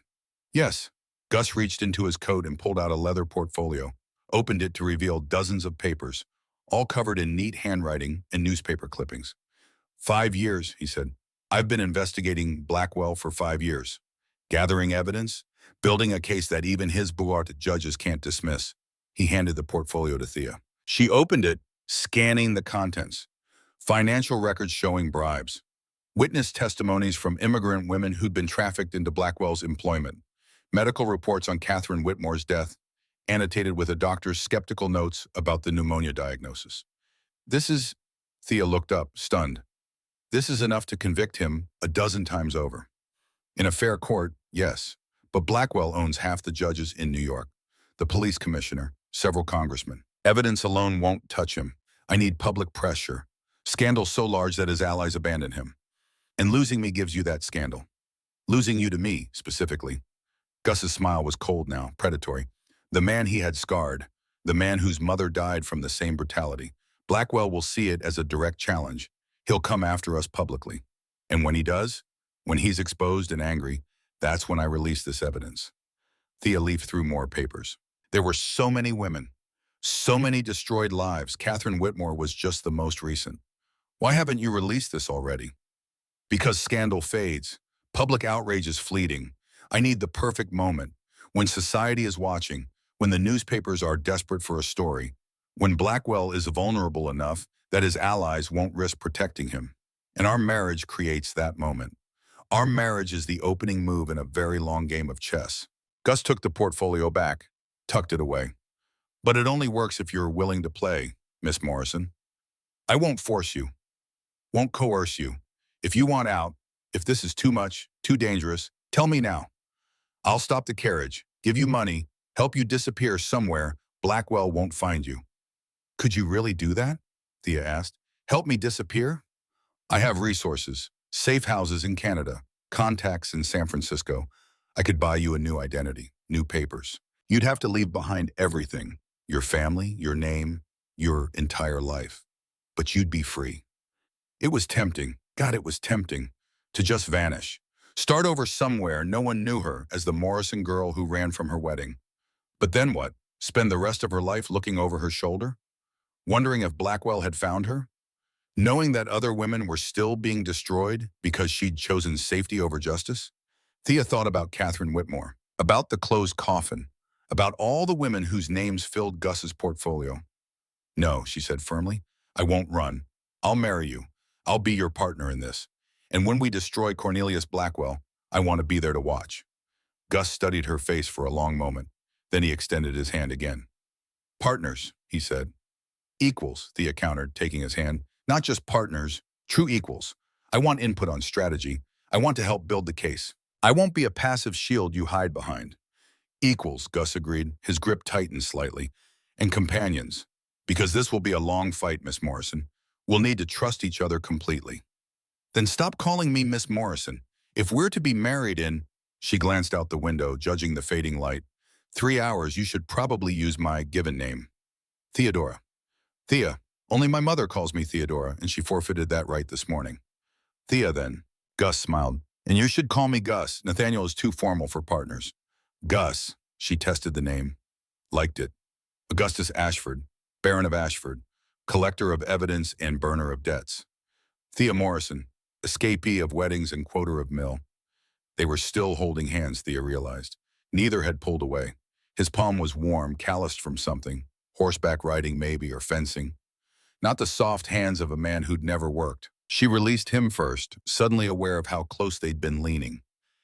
Yes. Gus reached into his coat and pulled out a leather portfolio, opened it to reveal dozens of papers, all covered in neat handwriting and newspaper clippings. 5 years, he said. I've been investigating Blackwell for 5 years. Gathering evidence, building a case that even his bourgeois judges can't dismiss. He handed the portfolio to Thea. She opened it, scanning the contents. Financial records showing bribes. Witness testimonies from immigrant women who'd been trafficked into Blackwell's employment. Medical reports on Catherine Whitmore's death, annotated with a doctor's skeptical notes about the pneumonia diagnosis. This is, Thea looked up, stunned. This is enough to convict him a dozen times over. In a fair court, yes, but Blackwell owns half the judges in New York, the police commissioner, several congressmen. Evidence alone won't touch him. I need public pressure. Scandal so large that his allies abandon him. And losing me gives you that scandal. Losing you to me, specifically. Gus's smile was cold now, predatory. The man he had scarred, the man whose mother died from the same brutality. Blackwell will see it as a direct challenge. He'll come after us publicly. And when he does, when he's exposed and angry, that's when I release this evidence. Thea leafed through more papers. There were so many women, so many destroyed lives. Catherine Whitmore was just the most recent. Why haven't you released this already? Because scandal fades. Public outrage is fleeting. I need the perfect moment, when society is watching, when the newspapers are desperate for a story, when Blackwell is vulnerable enough that his allies won't risk protecting him. And our marriage creates that moment. Our marriage is the opening move in a very long game of chess. Gus took the portfolio back, tucked it away. But it only works if you're willing to play, Miss Morrison. I won't force you, won't coerce you. If you want out, if this is too much, too dangerous, tell me now. I'll stop the carriage, give you money, help you disappear somewhere. Blackwell won't find you. Could you really do that? Thea asked. Help me disappear? I have resources, safe houses in Canada, contacts in San Francisco. I could buy you a new identity, new papers. You'd have to leave behind everything, your family, your name, your entire life. But you'd be free. It was tempting, God, it was tempting, to just vanish. Start over somewhere no one knew her as the Morrison girl who ran from her wedding. But then what? Spend the rest of her life looking over her shoulder? wondering if Blackwell had found her, knowing that other women were still being destroyed because she'd chosen safety over justice. Thea thought about Catherine Whitmore, about the closed coffin, about all the women whose names filled Gus's portfolio. No, she said firmly, I won't run. I'll marry you. I'll be your partner in this. And when we destroy Cornelius Blackwell, I want to be there to watch. Gus studied her face for a long moment. Then he extended his hand again. Partners, he said. Equals, Thea countered, taking his hand. Not just partners, true equals. I want input on strategy. I want to help build the case. I won't be a passive shield you hide behind. Equals, Gus agreed, his grip tightened slightly. And companions. Because this will be a long fight, Miss Morrison. We'll need to trust each other completely. Then stop calling me Miss Morrison. If we're to be married in, she glanced out the window, judging the fading light, 3 hours, you should probably use my given name. Theodora. Thea. Only my mother calls me Theodora, and she forfeited that right this morning. Thea, then. Gus smiled. And you should call me Gus. Nathaniel is too formal for partners. Gus. She tested the name. Liked it. Augustus Ashford, Baron of Ashford, collector of evidence and burner of debts. Thea Morrison, escapee of weddings and quoter of mill. They were still holding hands, Thea realized. Neither had pulled away. His palm was warm, calloused from something. Horseback riding maybe, or fencing. Not the soft hands of a man who'd never worked. She released him first, suddenly aware of how close they'd been leaning.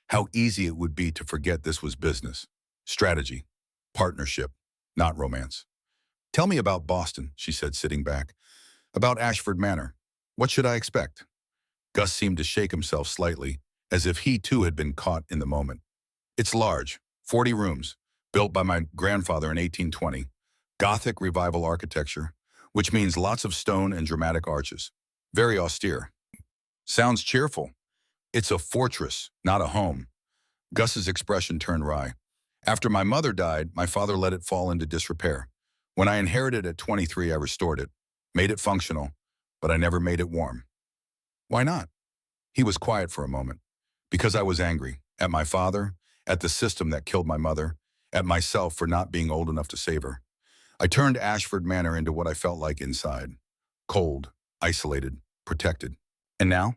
How easy it would be to forget this was business. Strategy. Partnership. Not romance. Tell me about Boston, she said, sitting back. About Ashford Manor. What should I expect? Gus seemed to shake himself slightly, as if he too had been caught in the moment. It's large, 40 rooms, built by my grandfather in 1820. Gothic revival architecture, which means lots of stone and dramatic arches. Very austere. Sounds cheerful. It's a fortress, not a home. Gus's expression turned wry. After my mother died, my father let it fall into disrepair. When I inherited at 23, I restored it, made it functional, but I never made it warm. Why not? He was quiet for a moment. Because I was angry. At my father, at the system that killed my mother, at myself for not being old enough to save her. I turned Ashford Manor into what I felt like inside. Cold, isolated, protected. And now?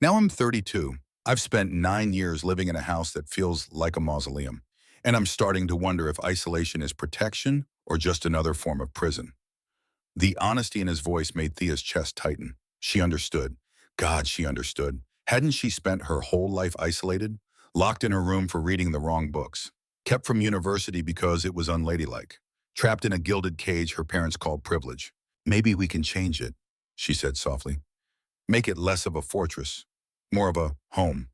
Now I'm 32. I've spent 9 years living in a house that feels like a mausoleum. And I'm starting to wonder if isolation is protection or just another form of prison. The honesty in his voice made Thea's chest tighten. She understood. God, she understood. Hadn't she spent her whole life isolated? Locked in her room for reading the wrong books. Kept from university because it was unladylike. Trapped in a gilded cage her parents called privilege. Maybe we can change it, she said softly. Make it less of a fortress, more of a home.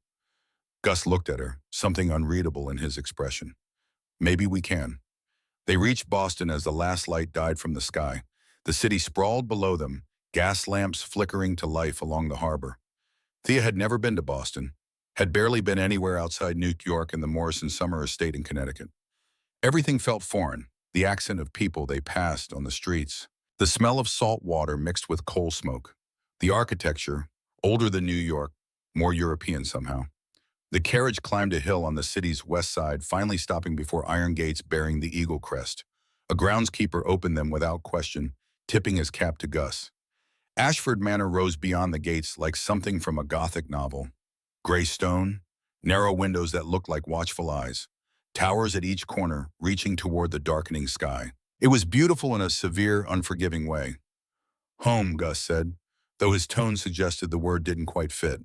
Gus looked at her, something unreadable in his expression. Maybe we can. They reached Boston as the last light died from the sky. The city sprawled below them, gas lamps flickering to life along the harbor. Thea had never been to Boston, had barely been anywhere outside New York and the Morrison summer estate in Connecticut. Everything felt foreign, the accent of people they passed on the streets, the smell of salt water mixed with coal smoke, the architecture, older than New York, more European somehow. The carriage climbed a hill on the city's west side, finally stopping before iron gates bearing the eagle crest. A groundskeeper opened them without question, tipping his cap to Gus. Ashford Manor rose beyond the gates like something from a Gothic novel. Gray stone, narrow windows that looked like watchful eyes, towers at each corner reaching toward the darkening sky. It was beautiful in a severe, unforgiving way. Home, Gus said, though his tone suggested the word didn't quite fit.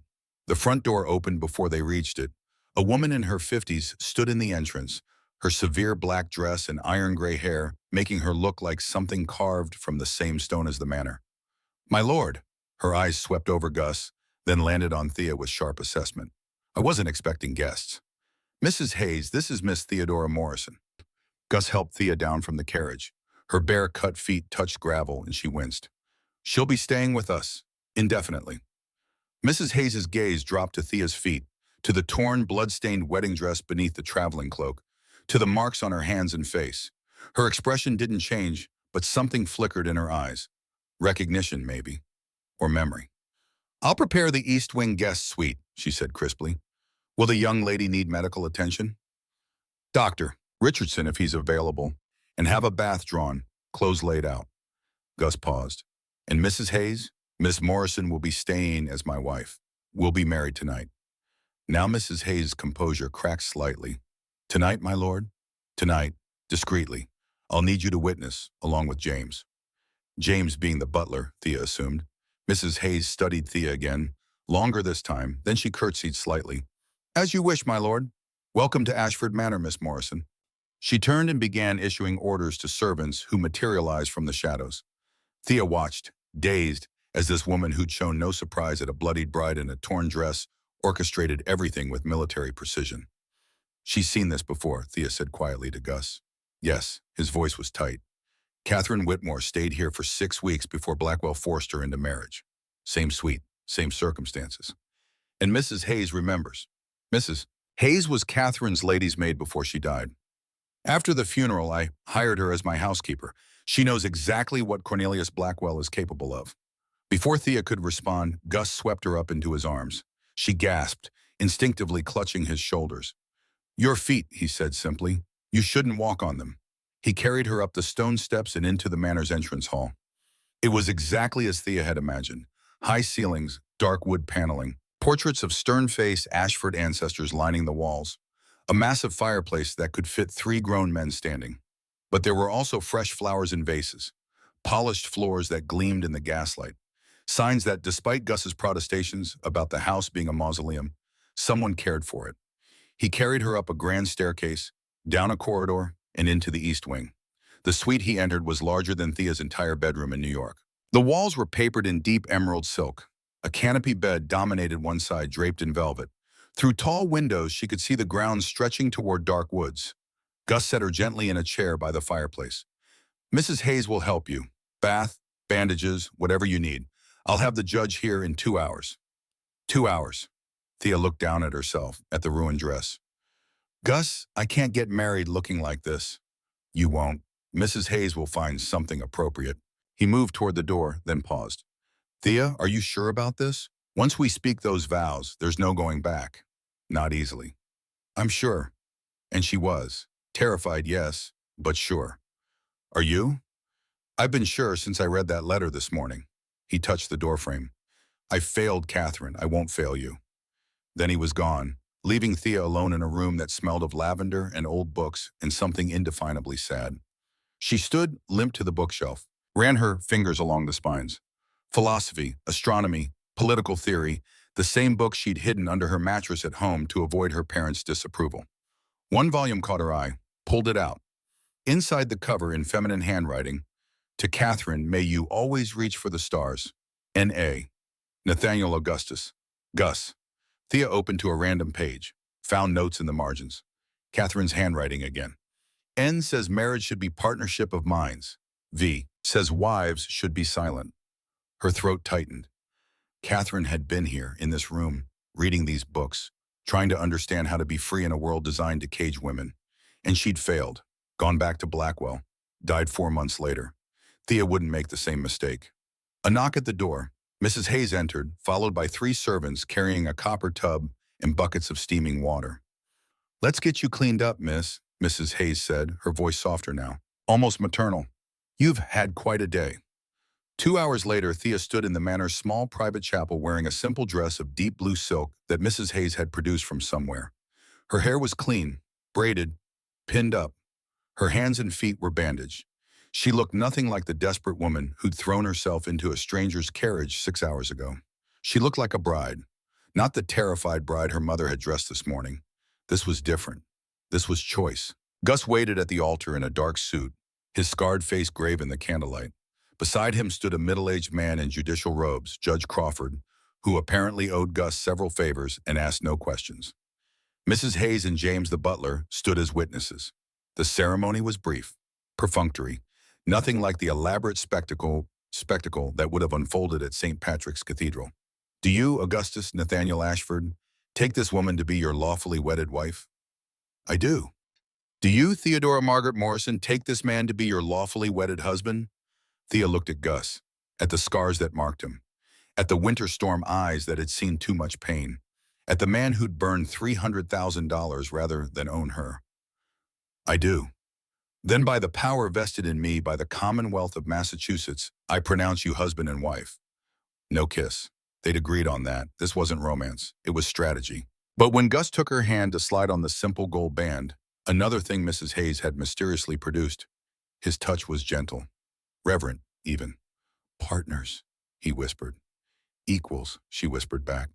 The front door opened before they reached it. A woman in her 50s stood in the entrance, her severe black dress and iron gray hair making her look like something carved from the same stone as the manor. My lord, her eyes swept over Gus, then landed on Thea with sharp assessment. I wasn't expecting guests. Mrs. Hayes, this is Miss Theodora Morrison. Gus helped Thea down from the carriage. Her bare cut feet touched gravel and she winced. She'll be staying with us, indefinitely. Mrs. Hayes's gaze dropped to Thea's feet, to the torn, blood-stained wedding dress beneath the traveling cloak, to the marks on her hands and face. Her expression didn't change, but something flickered in her eyes. Recognition, maybe. Or memory. I'll prepare the East Wing guest suite, she said crisply. Will the young lady need medical attention? Doctor, Richardson if he's available, and have a bath drawn, clothes laid out. Gus paused. And Mrs. Hayes? Miss Morrison will be staying as my wife. We'll be married tonight. Now Mrs. Hayes' composure cracked slightly. Tonight, my lord? Tonight, discreetly. I'll need you to witness, along with James. James being the butler, Thea assumed. Mrs. Hayes studied Thea again, longer this time, then she curtsied slightly. As you wish, my lord. Welcome to Ashford Manor, Miss Morrison. She turned and began issuing orders to servants who materialized from the shadows. Thea watched, dazed, as this woman who'd shown no surprise at a bloodied bride in a torn dress orchestrated everything with military precision. She's seen this before, Thea said quietly to Gus. Yes, his voice was tight. Catherine Whitmore stayed here for 6 weeks before Blackwell forced her into marriage. Same suite, same circumstances. And Mrs. Hayes remembers. Mrs. Hayes was Catherine's lady's maid before she died. After the funeral, I hired her as my housekeeper. She knows exactly what Cornelius Blackwell is capable of. Before Thea could respond, Gus swept her up into his arms. She gasped, instinctively clutching his shoulders. Your feet, he said simply. You shouldn't walk on them. He carried her up the stone steps and into the manor's entrance hall. It was exactly as Thea had imagined. High ceilings, dark wood paneling, portraits of stern-faced Ashford ancestors lining the walls, a massive fireplace that could fit 3 grown men standing. But there were also fresh flowers in vases, polished floors that gleamed in the gaslight, signs that despite Gus's protestations about the house being a mausoleum, someone cared for it. He carried her up a grand staircase, down a corridor, and into the east wing. The suite he entered was larger than Thea's entire bedroom in New York. The walls were papered in deep emerald silk. A canopy bed dominated one side, draped in velvet. Through tall windows, she could see the grounds stretching toward dark woods. Gus set her gently in a chair by the fireplace. Mrs. Hayes will help you. Bath, bandages, whatever you need. I'll have the judge here in 2 hours. 2 hours. Thea looked down at herself, at the ruined dress. Gus, I can't get married looking like this. You won't. Mrs. Hayes will find something appropriate. He moved toward the door, then paused. Thea, are you sure about this? Once we speak those vows, there's no going back. Not easily. I'm sure. And she was. Terrified, yes, but sure. Are you? I've been sure since I read that letter this morning. He touched the doorframe. I failed Catherine. I won't fail you. Then he was gone, leaving Thea alone in a room that smelled of lavender and old books and something indefinably sad. She stood, limp to the bookshelf, ran her fingers along the spines. Philosophy, astronomy, political theory, the same book she'd hidden under her mattress at home to avoid her parents' disapproval. One volume caught her eye, pulled it out. Inside the cover in feminine handwriting, to Catherine, may you always reach for the stars. N.A. Nathaniel Augustus. Gus. Thea opened to a random page, found notes in the margins. Catherine's handwriting again. N says marriage should be partnership of minds. V says wives should be silent. Her throat tightened. Catherine had been here, in this room, reading these books, trying to understand how to be free in a world designed to cage women. And she'd failed, gone back to Blackwell, died 4 months later. Thea wouldn't make the same mistake. A knock at the door. Mrs. Hayes entered, followed by 3 servants carrying a copper tub and buckets of steaming water. Let's get you cleaned up, miss, Mrs. Hayes said, her voice softer now, almost maternal. You've had quite a day. 2 hours later, Thea stood in the manor's small private chapel wearing a simple dress of deep blue silk that Mrs. Hayes had produced from somewhere. Her hair was clean, braided, pinned up. Her hands and feet were bandaged. She looked nothing like the desperate woman who'd thrown herself into a stranger's carriage 6 hours ago. She looked like a bride, not the terrified bride her mother had dressed this morning. This was different. This was choice. Gus waited at the altar in a dark suit, his scarred face grave in the candlelight. Beside him stood a middle-aged man in judicial robes, Judge Crawford, who apparently owed Gus several favors and asked no questions. Mrs. Hayes and James the butler stood as witnesses. The ceremony was brief, perfunctory, nothing like the elaborate spectacle that would have unfolded at St. Patrick's Cathedral. Do you, Augustus Nathaniel Ashford, take this woman to be your lawfully wedded wife? I do. Do you, Theodora Margaret Morrison, take this man to be your lawfully wedded husband? Thea looked at Gus, at the scars that marked him, at the winter storm eyes that had seen too much pain, at the man who'd burned $300,000 rather than own her. I do. Then by the power vested in me by the Commonwealth of Massachusetts, I pronounce you husband and wife. No kiss. They'd agreed on that. This wasn't romance. It was strategy. But when Gus took her hand to slide on the simple gold band, another thing Mrs. Hayes had mysteriously produced, his touch was gentle, reverent even. Partners, he whispered. Equals, she whispered back.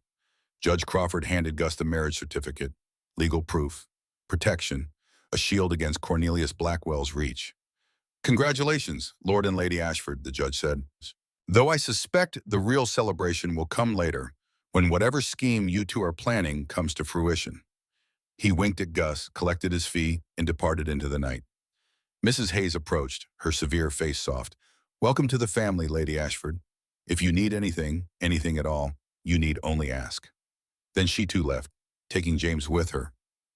Judge Crawford handed Gus the marriage certificate, legal proof, protection, a shield against Cornelius Blackwell's reach. Congratulations, Lord and Lady Ashford, the judge said. Though I suspect the real celebration will come later, when whatever scheme you two are planning comes to fruition. He winked at Gus, collected his fee, and departed into the night. Mrs. Hayes approached, her severe face soft. Welcome to the family, Lady Ashford. If you need anything, anything at all, you need only ask. Then she too left, taking James with her.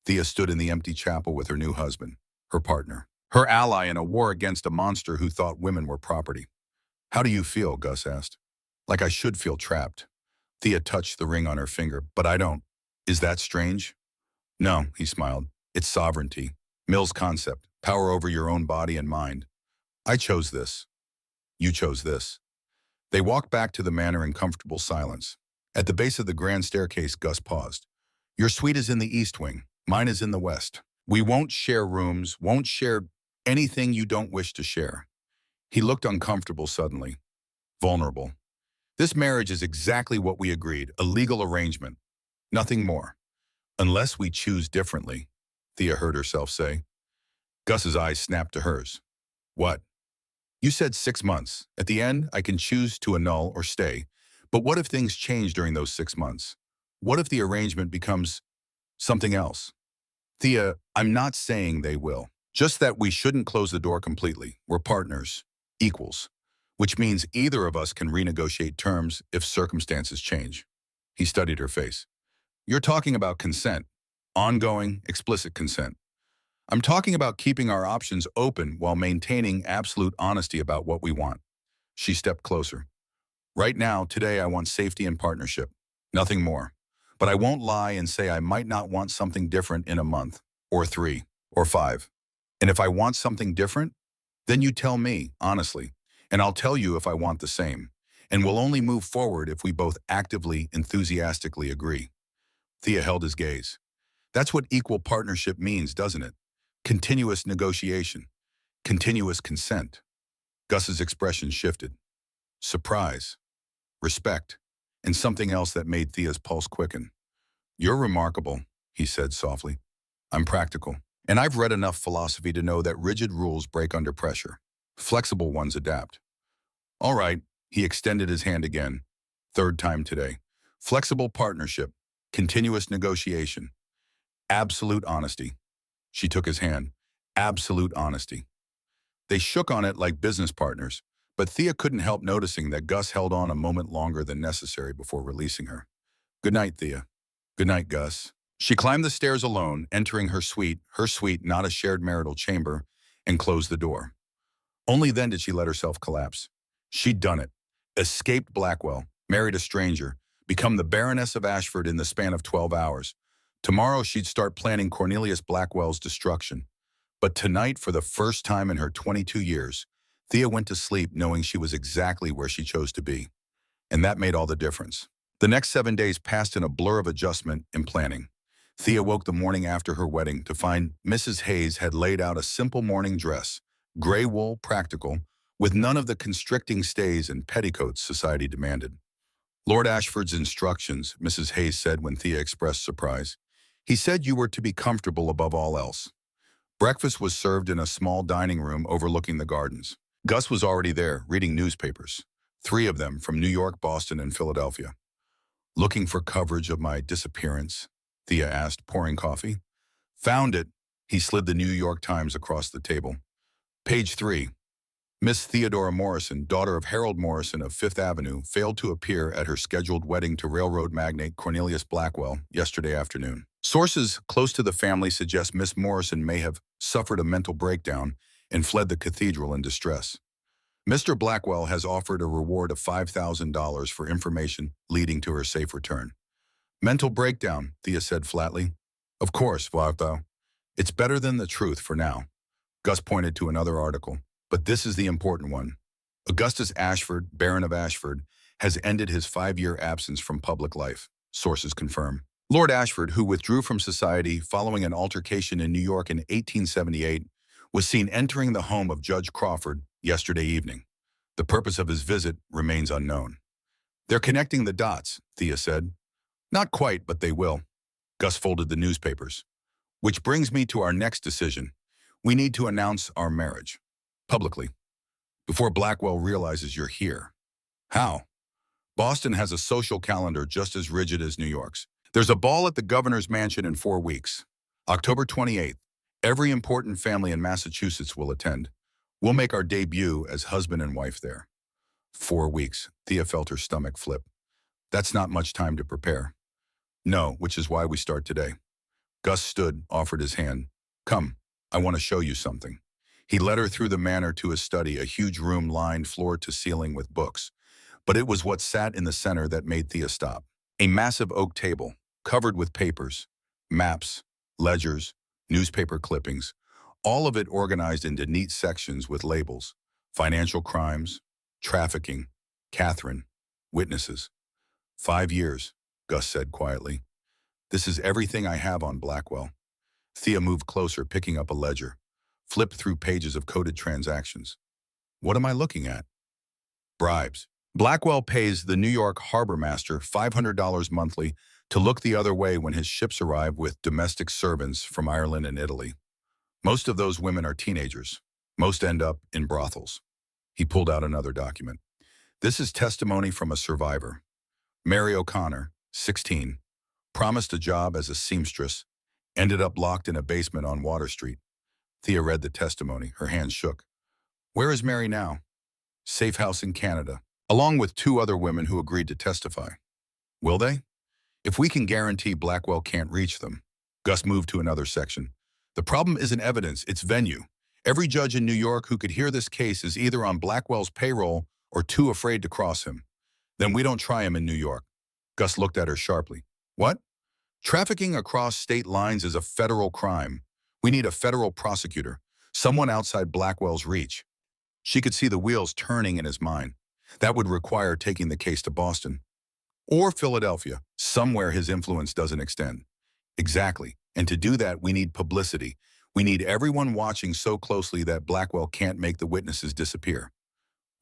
Thea stood in the empty chapel with her new husband, her partner, her ally in a war against a monster who thought women were property. How do you feel? Gus asked. Like I should feel trapped. Thea touched the ring on her finger, but I don't. Is that strange? No, he smiled. It's sovereignty. Mill's concept, power over your own body and mind. I chose this. You chose this. They walked back to the manor in comfortable silence. At the base of the grand staircase, Gus paused. Your suite is in the east wing. Mine is in the west. We won't share rooms, won't share anything you don't wish to share. He looked uncomfortable suddenly, vulnerable. This marriage is exactly what we agreed, a legal arrangement. Nothing more. Unless we choose differently, Thea heard herself say. Gus's eyes snapped to hers. What? You said 6 months. At the end, I can choose to annul or stay. But what if things change during those 6 months? What if the arrangement becomes something else? Thea, I'm not saying they will. Just that we shouldn't close the door completely. We're partners, equals, which means either of us can renegotiate terms if circumstances change. He studied her face. You're talking about consent, ongoing, explicit consent. I'm talking about keeping our options open while maintaining absolute honesty about what we want. She stepped closer. Right now, today, I want safety and partnership. Nothing more. But I won't lie and say I might not want something different in a month, or 3, or 5. And if I want something different, then you tell me, honestly, and I'll tell you if I want the same. And we'll only move forward if we both actively, enthusiastically agree. Thea held his gaze. That's what equal partnership means, doesn't it? Continuous negotiation, continuous consent. Gus's expression shifted. Surprise, respect, and something else that made Thea's pulse quicken. You're remarkable, he said softly. I'm practical, and I've read enough philosophy to know that rigid rules break under pressure. Flexible ones adapt. All right, he extended his hand again. Third time today. Flexible partnership, continuous negotiation, absolute honesty. She took his hand. Absolute honesty. They shook on it like business partners, but Thea couldn't help noticing that Gus held on a moment longer than necessary before releasing her. Good night, Thea. Good night, Gus. She climbed the stairs alone, entering her suite, not a shared marital chamber, and closed the door. Only then did she let herself collapse. She'd done it. Escaped Blackwell, married a stranger, become the Baroness of Ashford in the span of 12 hours. Tomorrow she'd start planning Cornelius Blackwell's destruction. But tonight, for the first time in her 22 years, Thea went to sleep knowing she was exactly where she chose to be. And that made all the difference. The next 7 days passed in a blur of adjustment and planning. Thea woke the morning after her wedding to find Mrs. Hayes had laid out a simple morning dress, gray wool, practical, with none of the constricting stays and petticoats society demanded. Lord Ashford's instructions, Mrs. Hayes said when Thea expressed surprise. He said you were to be comfortable above all else. Breakfast was served in a small dining room overlooking the gardens. Gus was already there, reading newspapers, 3 of them from New York, Boston, and Philadelphia. Looking for coverage of my disappearance? Thea asked, pouring coffee. Found it. He slid the New York Times across the table. Page 3. Miss Theodora Morrison, daughter of Harold Morrison of Fifth Avenue, failed to appear at her scheduled wedding to railroad magnate Cornelius Blackwell yesterday afternoon. Sources close to the family suggest Miss Morrison may have suffered a mental breakdown and fled the cathedral in distress. Mr. Blackwell has offered a reward of $5,000 for information leading to her safe return. Mental breakdown, Thea said flatly. Of course, Vartho. It's better than the truth for now. Gus pointed to another article. But this is the important one. Augustus Ashford, Baron of Ashford, has ended his 5-year absence from public life, sources confirm. Lord Ashford, who withdrew from society following an altercation in New York in 1878, was seen entering the home of Judge Crawford yesterday evening. The purpose of his visit remains unknown. They're connecting the dots, Thea said. Not quite, but they will. Gus folded the newspapers. Which brings me to our next decision. We need to announce our marriage. Publicly. Before Blackwell realizes you're here. How? Boston has a social calendar just as rigid as New York's. There's a ball at the governor's mansion in 4 weeks. October 28th. Every important family in Massachusetts will attend. We'll make our debut as husband and wife there. 4 weeks. Thea felt her stomach flip. That's not much time to prepare. No, which is why we start today. Gus stood, offered his hand. Come, I want to show you something. He led her through the manor to his study, a huge room lined floor to ceiling with books. But it was what sat in the center that made Thea stop. A massive oak table, covered with papers, maps, ledgers, newspaper clippings, all of it organized into neat sections with labels. Financial crimes, trafficking, Catherine, witnesses. 5 years, Gus said quietly. This is everything I have on Blackwell. Thea moved closer, picking up a ledger, flipped through pages of coded transactions. What am I looking at? Bribes. Blackwell pays the New York harbor master $500 monthly to look the other way when his ships arrive with domestic servants from Ireland and Italy. Most of those women are teenagers. Most end up in brothels. He pulled out another document. This is testimony from a survivor. Mary O'Connor, 16, promised a job as a seamstress, ended up locked in a basement on Water Street. Thea read the testimony. Her hands shook. Where is Mary now? Safe house in Canada, along with 2 other women who agreed to testify. Will they? If we can guarantee Blackwell can't reach them. Gus moved to another section. The problem isn't evidence, it's venue. Every judge in New York who could hear this case is either on Blackwell's payroll or too afraid to cross him. Then we don't try him in New York. Gus looked at her sharply. What? Trafficking across state lines is a federal crime. We need a federal prosecutor, someone outside Blackwell's reach. She could see the wheels turning in his mind. That would require taking the case to Boston. Or Philadelphia, somewhere his influence doesn't extend. Exactly. And to do that, we need publicity. We need everyone watching so closely that Blackwell can't make the witnesses disappear.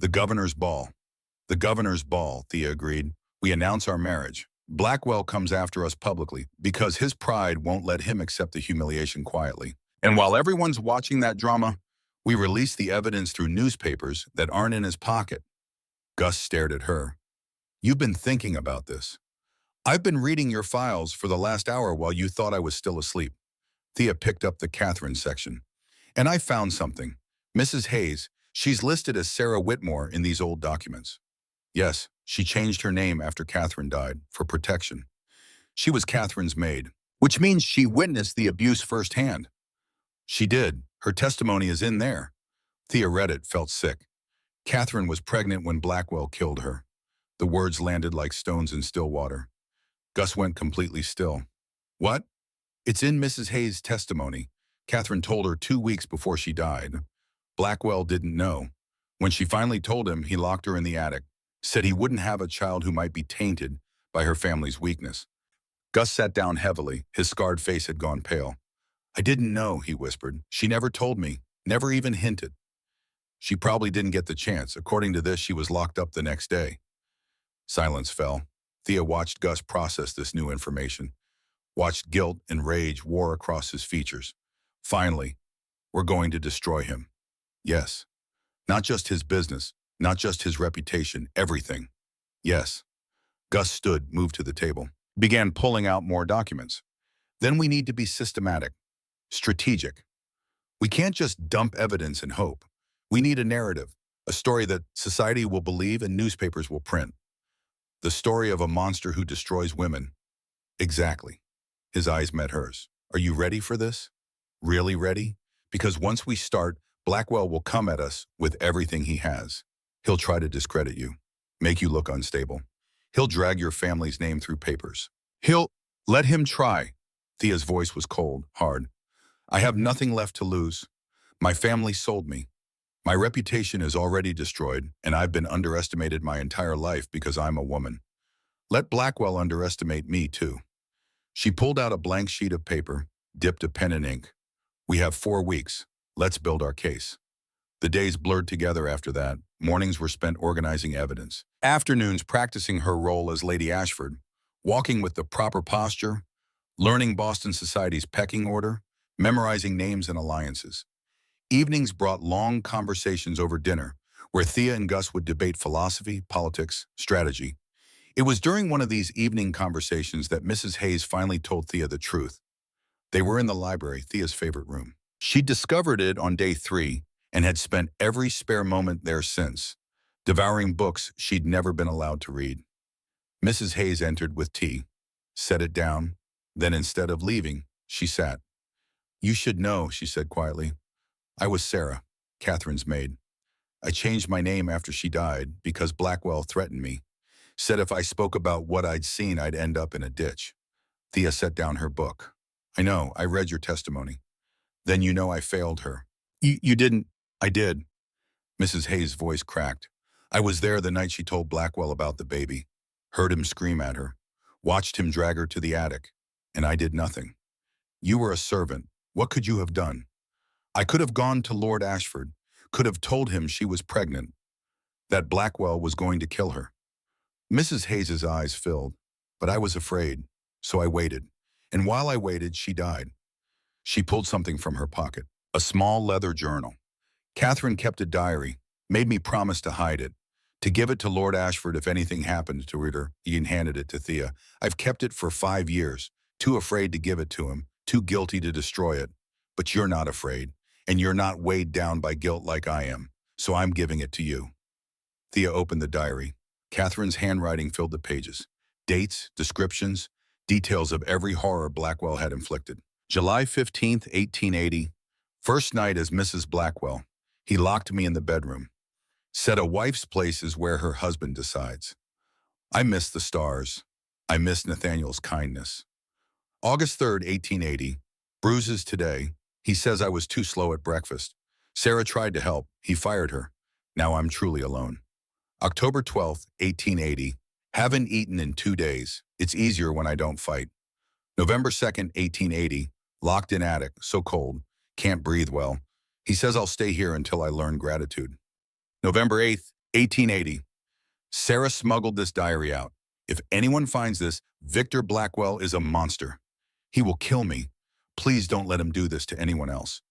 The governor's ball. The governor's ball, Thea agreed. We announce our marriage. Blackwell comes after us publicly because his pride won't let him accept the humiliation quietly. And while everyone's watching that drama, we release the evidence through newspapers that aren't in his pocket. Gus stared at her. You've been thinking about this. I've been reading your files for the last hour while you thought I was still asleep. Thea picked up the Catherine section. And I found something. Mrs. Hayes, she's listed as Sarah Whitmore in these old documents. Yes, she changed her name after Catherine died, for protection. She was Catherine's maid, which means she witnessed the abuse firsthand. She did. Her testimony is in there. Thea read it, felt sick. Catherine was pregnant when Blackwell killed her. The words landed like stones in still water. Gus went completely still. What? It's in Mrs. Hayes' testimony. Catherine told her 2 weeks before she died. Blackwell didn't know. When she finally told him, he locked her in the attic, said he wouldn't have a child who might be tainted by her family's weakness. Gus sat down heavily. His scarred face had gone pale. I didn't know, he whispered. She never told me, never even hinted. She probably didn't get the chance. According to this, she was locked up the next day. Silence fell. Thea watched Gus process this new information, watched guilt and rage war across his features. Finally, we're going to destroy him. Yes. Not just his business, not just his reputation, everything. Yes. Gus stood, moved to the table, began pulling out more documents. Then we need to be systematic, strategic. We can't just dump evidence and hope. We need a narrative, a story that society will believe and newspapers will print. The story of a monster who destroys women. Exactly. His eyes met hers. Are you ready for this? Really ready? Because once we start, Blackwell will come at us with everything he has. He'll try to discredit you, make you look unstable. He'll drag your family's name through papers. Let him try. Thea's voice was cold, hard. I have nothing left to lose. My family sold me. My reputation is already destroyed, and I've been underestimated my entire life because I'm a woman. Let Blackwell underestimate me, too. She pulled out a blank sheet of paper, dipped a pen in ink. We have 4 weeks. Let's build our case. The days blurred together after that. Mornings were spent organizing evidence. Afternoons practicing her role as Lady Ashford, walking with the proper posture, learning Boston society's pecking order, memorizing names and alliances. Evenings brought long conversations over dinner, where Thea and Gus would debate philosophy, politics, strategy. It was during one of these evening conversations that Mrs. Hayes finally told Thea the truth. They were in the library, Thea's favorite room. She'd discovered it on day 3 and had spent every spare moment there since, devouring books she'd never been allowed to read. Mrs. Hayes entered with tea, set it down, then instead of leaving, she sat. "You should know," she said quietly. "I was Sarah, Catherine's maid. I changed my name after she died because Blackwell threatened me, said if I spoke about what I'd seen, I'd end up in a ditch." Thea set down her book. "I know, I read your testimony. Then you know I failed her." You didn't." "I did." Mrs. Hayes' voice cracked. "I was there the night she told Blackwell about the baby, heard him scream at her, watched him drag her to the attic, and I did nothing. You were a servant. What could you have done? I could have gone to Lord Ashford, could have told him she was pregnant, that Blackwell was going to kill her." Mrs. Hayes's eyes filled, "But I was afraid, so I waited. And while I waited, she died." She pulled something from her pocket, a small leather journal. "Catherine kept a diary, made me promise to hide it, to give it to Lord Ashford if anything happened to her." Ian handed it to Thea. "I've kept it for 5 years, too afraid to give it to him, too guilty to destroy it. But you're not afraid, and you're not weighed down by guilt like I am, so I'm giving it to you." Thea opened the diary. Catherine's handwriting filled the pages. Dates, descriptions, details of every horror Blackwell had inflicted. July 15th, 1880. First night as Mrs. Blackwell. He locked me in the bedroom. Said a wife's place is where her husband decides. I miss the stars. I miss Nathaniel's kindness. August 3rd, 1880. Bruises today. He says I was too slow at breakfast. Sarah tried to help. He fired her. Now I'm truly alone. October 12th, 1880. Haven't eaten in 2 days. It's easier when I don't fight. November 2nd, 1880. Locked in attic, so cold. Can't breathe well. He says I'll stay here until I learn gratitude. November 8th, 1880. Sarah smuggled this diary out. If anyone finds this, Victor Blackwell is a monster. He will kill me. Please don't let him do this to anyone else.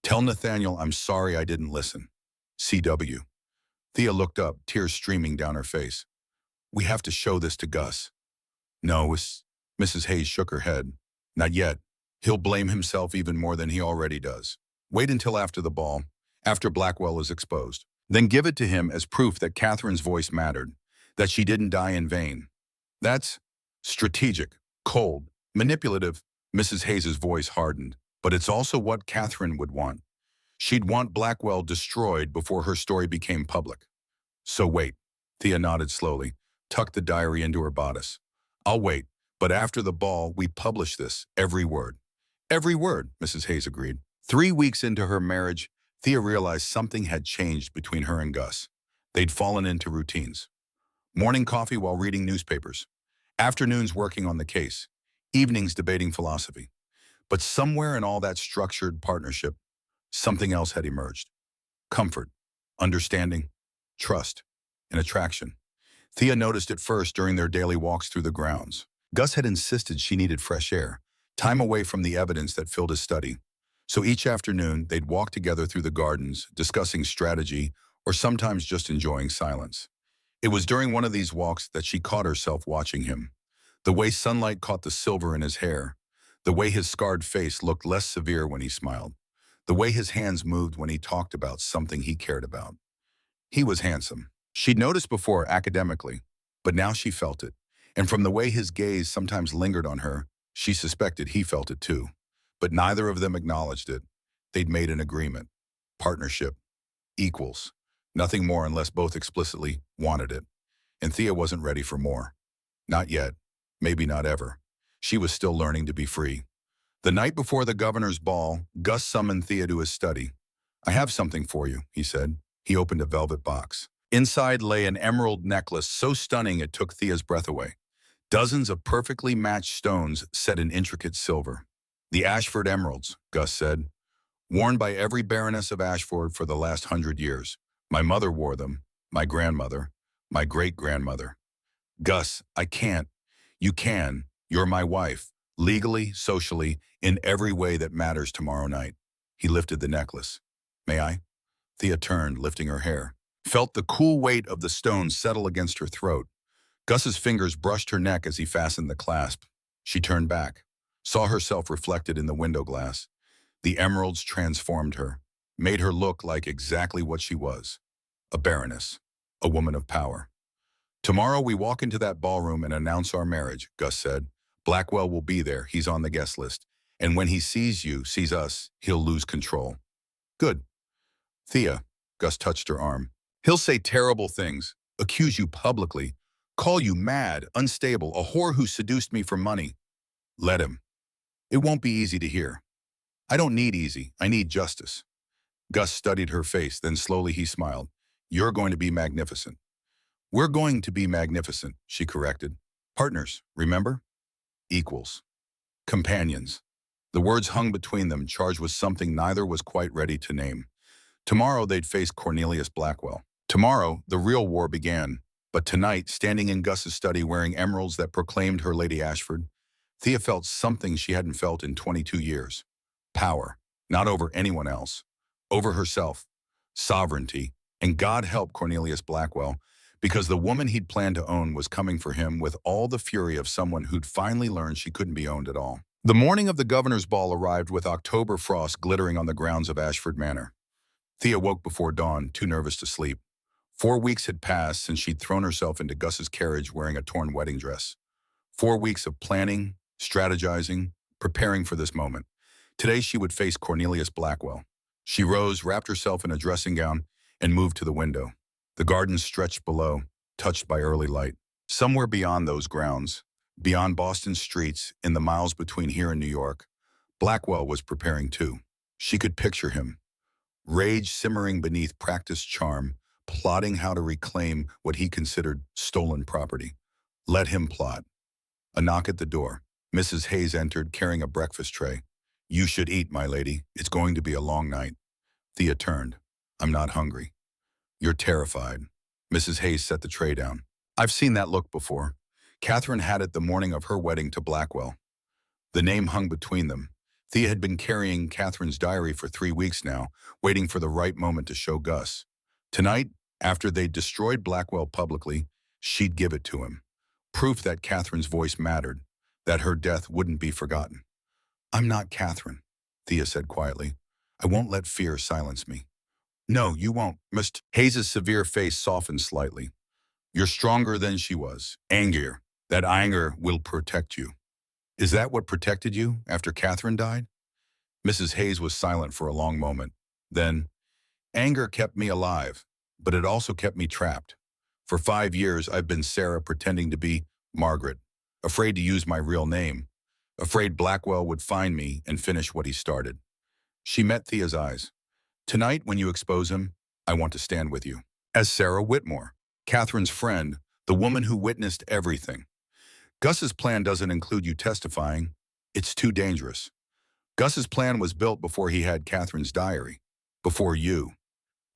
Tell Nathaniel I'm sorry I didn't listen. C.W. Thea looked up, tears streaming down her face. "We have to show this to Gus." "No," Mrs. Hayes shook her head. "Not yet. He'll blame himself even more than he already does. Wait until after the ball, after Blackwell is exposed. Then give it to him as proof that Catherine's voice mattered, that she didn't die in vain." "That's strategic, cold, manipulative." Mrs. Hayes's voice hardened. "But it's also what Catherine would want. She'd want Blackwell destroyed before her story became public." "So wait." Thea nodded slowly, tucked the diary into her bodice. "I'll wait, but after the ball, we publish this, every word." "Every word," Mrs. Hayes agreed. 3 weeks into her marriage, Thea realized something had changed between her and Gus. They'd fallen into routines. Morning coffee while reading newspapers. Afternoons working on the case. Evenings debating philosophy. But somewhere in all that structured partnership, something else had emerged. Comfort, understanding, trust, and attraction. Thea noticed it first during their daily walks through the grounds. Gus had insisted she needed fresh air, time away from the evidence that filled his study. So each afternoon, they'd walk together through the gardens, discussing strategy, or sometimes just enjoying silence. It was during one of these walks that she caught herself watching him. The way sunlight caught the silver in his hair, the way his scarred face looked less severe when he smiled, the way his hands moved when he talked about something he cared about. He was handsome. She'd noticed before academically, but now she felt it. And from the way his gaze sometimes lingered on her, she suspected he felt it too. But neither of them acknowledged it. They'd made an agreement. Partnership. Equals. Nothing more unless both explicitly wanted it. And Thea wasn't ready for more. Not yet. Maybe not ever. She was still learning to be free. The night before the governor's ball, Gus summoned Thea to his study. I have something for you, he said. He opened a velvet box. Inside lay an emerald necklace so stunning it took Thea's breath away. Dozens of perfectly matched stones set in intricate silver. The Ashford emeralds, Gus said, worn by every Baroness of Ashford for the last 100 years. My mother wore them, my grandmother, my great-grandmother. Gus, I can't. You can. You're my wife. Legally, socially, in every way that matters tomorrow night. He lifted the necklace. May I? Thea turned, lifting her hair. Felt the cool weight of the stone settle against her throat. Gus's fingers brushed her neck as he fastened the clasp. She turned back, saw herself reflected in the window glass. The emeralds transformed her, made her look like exactly what she was. A baroness, a woman of power. Tomorrow we walk into that ballroom and announce our marriage, Gus said. Blackwell will be there, he's on the guest list. And when he sees you, sees us, he'll lose control. Good. Thea, Gus touched her arm. He'll say terrible things, accuse you publicly, call you mad, unstable, a whore who seduced me for money. Let him. It won't be easy to hear. I don't need easy, I need justice. Gus studied her face, then slowly he smiled. You're going to be magnificent. We're going to be magnificent, she corrected. Partners, remember? Equals. Companions. The words hung between them, charged with something neither was quite ready to name. Tomorrow they'd face Cornelius Blackwell. Tomorrow, the real war began. But tonight, standing in Gus's study wearing emeralds that proclaimed her Lady Ashford, Thea felt something she hadn't felt in 22 years. Power, not over anyone else, over herself, sovereignty, and God help Cornelius Blackwell, because the woman he'd planned to own was coming for him with all the fury of someone who'd finally learned she couldn't be owned at all. The morning of the governor's ball arrived with October frost glittering on the grounds of Ashford Manor. Thea woke before dawn, too nervous to sleep. 4 weeks had passed since she'd thrown herself into Gus's carriage wearing a torn wedding dress. 4 weeks of planning, strategizing, preparing for this moment. Today she would face Cornelius Blackwell. She rose, wrapped herself in a dressing gown, and moved to the window. The garden stretched below, touched by early light. Somewhere beyond those grounds, beyond Boston streets, in the miles between here and New York, Blackwell was preparing too. She could picture him, rage simmering beneath practiced charm, plotting how to reclaim what he considered stolen property. Let him plot. A knock at the door. Mrs. Hayes entered, carrying a breakfast tray. You should eat, my lady. It's going to be a long night. Thea turned. I'm not hungry. You're terrified. Mrs. Hayes set the tray down. I've seen that look before. Catherine had it the morning of her wedding to Blackwell. The name hung between them. Thea had been carrying Catherine's diary for 3 weeks now, waiting for the right moment to show Gus. Tonight, after they'd destroyed Blackwell publicly, she'd give it to him. Proof that Catherine's voice mattered, that her death wouldn't be forgotten. I'm not Catherine, Thea said quietly. I won't let fear silence me. No, you won't, Mr. Hayes' severe face softened slightly. You're stronger than she was. Angrier. That anger will protect you. Is that what protected you after Catherine died? Mrs. Hayes was silent for a long moment. Then, anger kept me alive, but it also kept me trapped. For 5 years, I've been Sarah pretending to be Margaret, afraid to use my real name, afraid Blackwell would find me and finish what he started. She met Thea's eyes. Tonight, when you expose him, I want to stand with you. As Sarah Whitmore, Catherine's friend, the woman who witnessed everything. Gus's plan doesn't include you testifying. It's too dangerous. Gus's plan was built before he had Catherine's diary. Before you.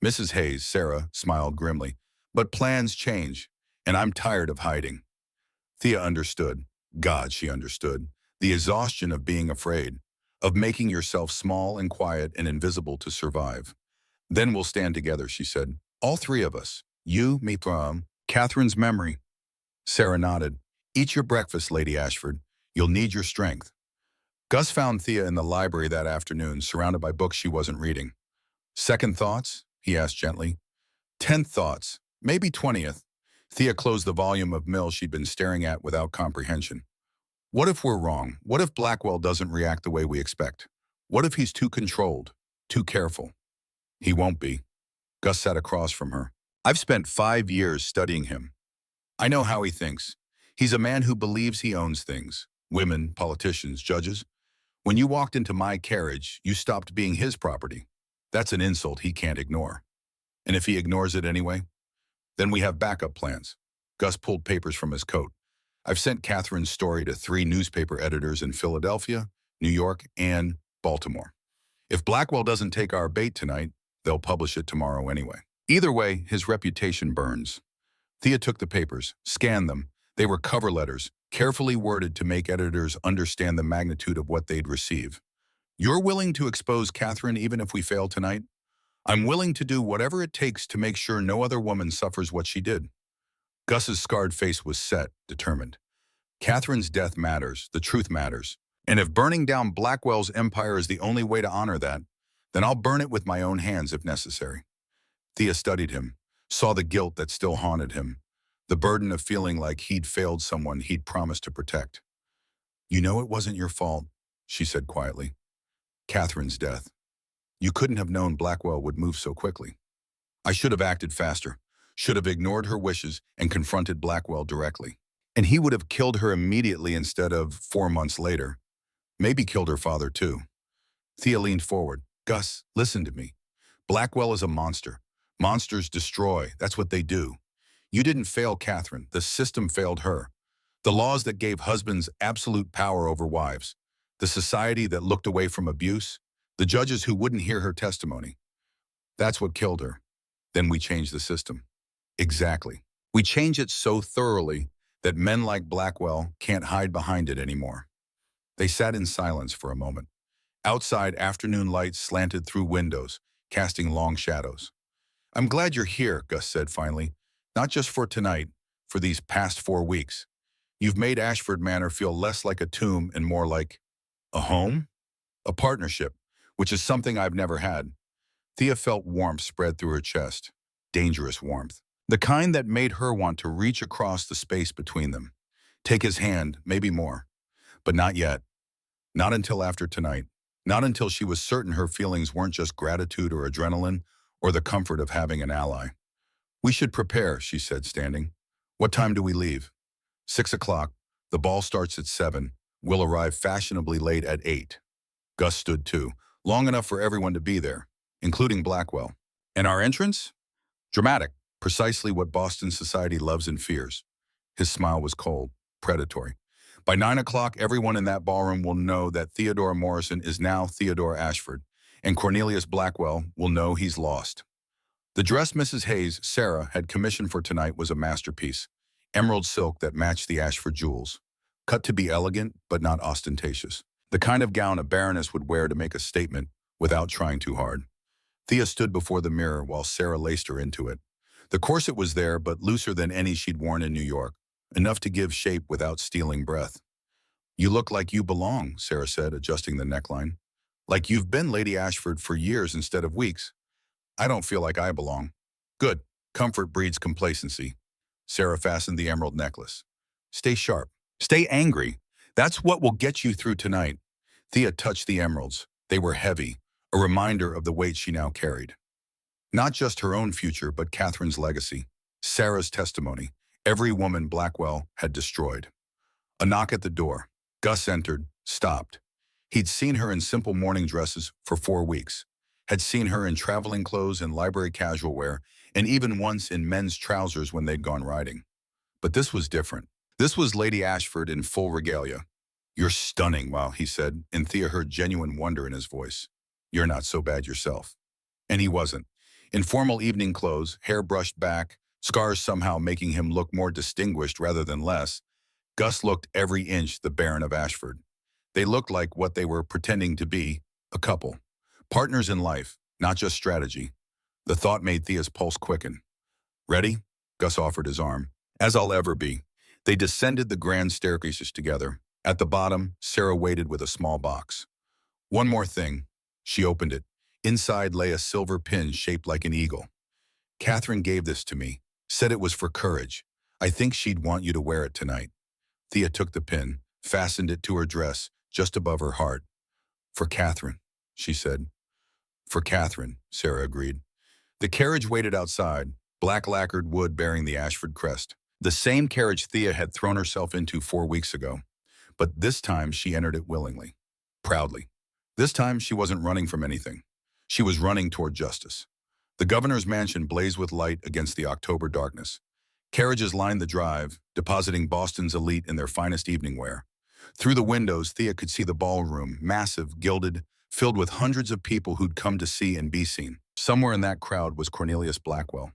Mrs. Hayes, Sarah, smiled grimly. But plans change, and I'm tired of hiding. Thea understood. God, she understood. The exhaustion of being afraid, of making yourself small and quiet and invisible to survive. Then we'll stand together, she said. All 3 of us. You, me, Catherine's memory. Sarah nodded. Eat your breakfast, Lady Ashford. You'll need your strength. Gus found Thea in the library that afternoon, surrounded by books she wasn't reading. Second thoughts? He asked gently. 10th thoughts. Maybe 20th. Thea closed the volume of Mill she'd been staring at without comprehension. What if we're wrong? What if Blackwell doesn't react the way we expect? What if he's too controlled, too careful? He won't be. Gus sat across from her. I've spent 5 years studying him. I know how he thinks. He's a man who believes he owns things. Women, politicians, judges. When you walked into my carriage, you stopped being his property. That's an insult he can't ignore. And if he ignores it anyway, then we have backup plans. Gus pulled papers from his coat. I've sent Catherine's story to 3 newspaper editors in Philadelphia, New York, and Baltimore. If Blackwell doesn't take our bait tonight, they'll publish it tomorrow anyway. Either way, his reputation burns. Thea took the papers, scanned them. They were cover letters, carefully worded to make editors understand the magnitude of what they'd receive. You're willing to expose Catherine even if we fail tonight? I'm willing to do whatever it takes to make sure no other woman suffers what she did. Gus's scarred face was set, determined. Catherine's death matters, the truth matters. And if burning down Blackwell's empire is the only way to honor that, then I'll burn it with my own hands if necessary. Thea studied him, saw the guilt that still haunted him, the burden of feeling like he'd failed someone he'd promised to protect. You know it wasn't your fault, she said quietly. Catherine's death. You couldn't have known Blackwell would move so quickly. I should have acted faster, should have ignored her wishes and confronted Blackwell directly. And he would have killed her immediately instead of 4 months later. Maybe killed her father too. Thea leaned forward. Gus, listen to me. Blackwell is a monster. Monsters destroy. That's what they do. You didn't fail Catherine. The system failed her. The laws that gave husbands absolute power over wives. The society that looked away from abuse. The judges who wouldn't hear her testimony. That's what killed her. Then we changed the system. Exactly. We changed it so thoroughly that men like Blackwell can't hide behind it anymore. They sat in silence for a moment. Outside, afternoon light slanted through windows, casting long shadows. I'm glad you're here, Gus said finally. Not just for tonight, for these past 4 weeks. You've made Ashford Manor feel less like a tomb and more like a home? A partnership, which is something I've never had. Thea felt warmth spread through her chest. Dangerous warmth. The kind that made her want to reach across the space between them. Take his hand, maybe more. But not yet. Not until after tonight. Not until she was certain her feelings weren't just gratitude or adrenaline or the comfort of having an ally. We should prepare, she said, standing. What time do we leave? 6 o'clock. The ball starts at 7. We'll arrive fashionably late at 8. Gus stood too, long enough for everyone to be there, including Blackwell. And our entrance? Dramatic, precisely what Boston society loves and fears. His smile was cold, predatory. By 9 o'clock, everyone in that ballroom will know that Theodore Morrison is now Theodore Ashford, and Cornelius Blackwell will know he's lost. The dress Mrs. Hayes, Sarah, had commissioned for tonight was a masterpiece, emerald silk that matched the Ashford jewels, cut to be elegant but not ostentatious. The kind of gown a baroness would wear to make a statement without trying too hard. Thea stood before the mirror while Sarah laced her into it. The corset was there, but looser than any she'd worn in New York, enough to give shape without stealing breath. You look like you belong, Sarah said, adjusting the neckline. Like you've been Lady Ashford for years instead of weeks. I don't feel like I belong. Good. Comfort breeds complacency. Sarah fastened the emerald necklace. Stay sharp. Stay angry. That's what will get you through tonight. Thea touched the emeralds. They were heavy, a reminder of the weight she now carried. Not just her own future, but Catherine's legacy. Sarah's testimony. Every woman Blackwell had destroyed. A knock at the door. Gus entered, stopped. He'd seen her in simple morning dresses for 4 weeks. Had seen her in traveling clothes and library casual wear, and even once in men's trousers when they'd gone riding. But this was different. This was Lady Ashford in full regalia. You're stunning, wow, he said, and Thea heard genuine wonder in his voice. You're not so bad yourself. And he wasn't. In formal evening clothes, hair brushed back, scars somehow making him look more distinguished rather than less, Gus looked every inch the Baron of Ashford. They looked like what they were pretending to be, a couple. Partners in life, not just strategy. The thought made Thea's pulse quicken. Ready? Gus offered his arm. As I'll ever be. They descended the grand staircases together. At the bottom, Sarah waited with a small box. One more thing. She opened it. Inside lay a silver pin shaped like an eagle. Catherine gave this to me. Said it was for courage. I think she'd want you to wear it tonight. Thea took the pin, fastened it to her dress, just above her heart. For Catherine, she said. For Catherine, Sarah agreed. The carriage waited outside, black lacquered wood bearing the Ashford crest. The same carriage Thea had thrown herself into 4 weeks ago. But this time she entered it willingly, proudly. This time she wasn't running from anything. She was running toward justice. The governor's mansion blazed with light against the October darkness. Carriages lined the drive, depositing Boston's elite in their finest evening wear. Through the windows, Thea could see the ballroom, massive, gilded, filled with hundreds of people who'd come to see and be seen. Somewhere in that crowd was Cornelius Blackwell.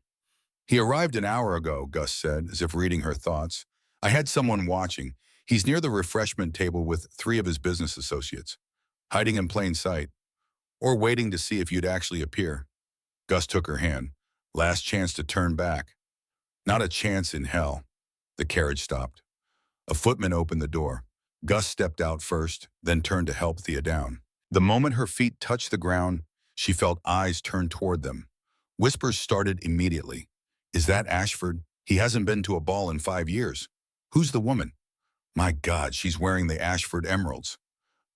"He arrived an hour ago," Gus said, as if reading her thoughts. "I had someone watching. He's near the refreshment table with 3 of his business associates, hiding in plain sight, or waiting to see if you'd actually appear." Gus took her hand. "Last chance to turn back." "Not a chance in hell." The carriage stopped. A footman opened the door. Gus stepped out first, then turned to help Thea down. The moment her feet touched the ground, she felt eyes turn toward them. Whispers started immediately. "Is that Ashford? He hasn't been to a ball in 5 years. Who's the woman? My God, she's wearing the Ashford emeralds."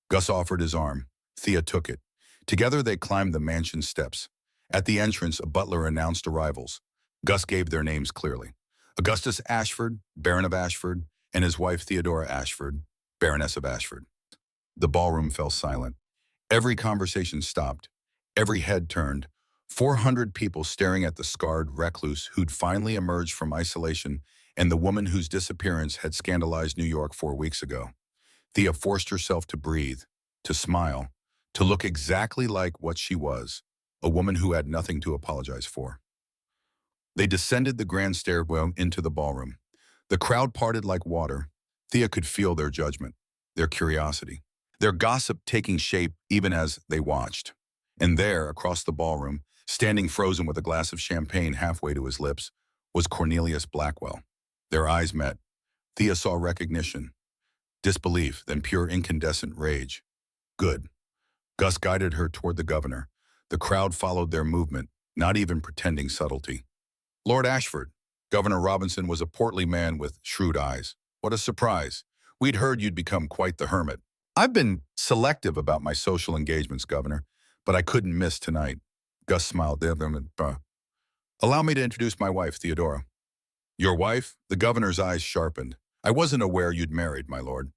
Gus offered his arm. Thea took it. Together they climbed the mansion steps. At the entrance, a butler announced arrivals. Gus gave their names clearly. Augustus Ashford, Baron of Ashford, and his wife Theodora Ashford, Baroness of Ashford. The ballroom fell silent. Every conversation stopped. Every head turned. 400 people staring at the scarred recluse who'd finally emerged from isolation and the woman whose disappearance had scandalized New York 4 weeks ago. Thea forced herself to breathe, to smile, to look exactly like what she was, a woman who had nothing to apologize for. They descended the grand stairwell into the ballroom. The crowd parted like water. Thea could feel their judgment, their curiosity, their gossip taking shape even as they watched. And there, across the ballroom, standing frozen with a glass of champagne halfway to his lips, was Cornelius Blackwell. Their eyes met. Thea saw recognition, disbelief, then pure incandescent rage. "Good." Gus guided her toward the governor. The crowd followed their movement, not even pretending subtlety. "Lord Ashford." Governor Robinson was a portly man with shrewd eyes. "What a surprise. We'd heard you'd become quite the hermit." "I've been selective about my social engagements, Governor, but I couldn't miss tonight." Gus smiled. "Allow me to introduce my wife, Theodora." "Your wife?" The governor's eyes sharpened. "I wasn't aware you'd married, my lord.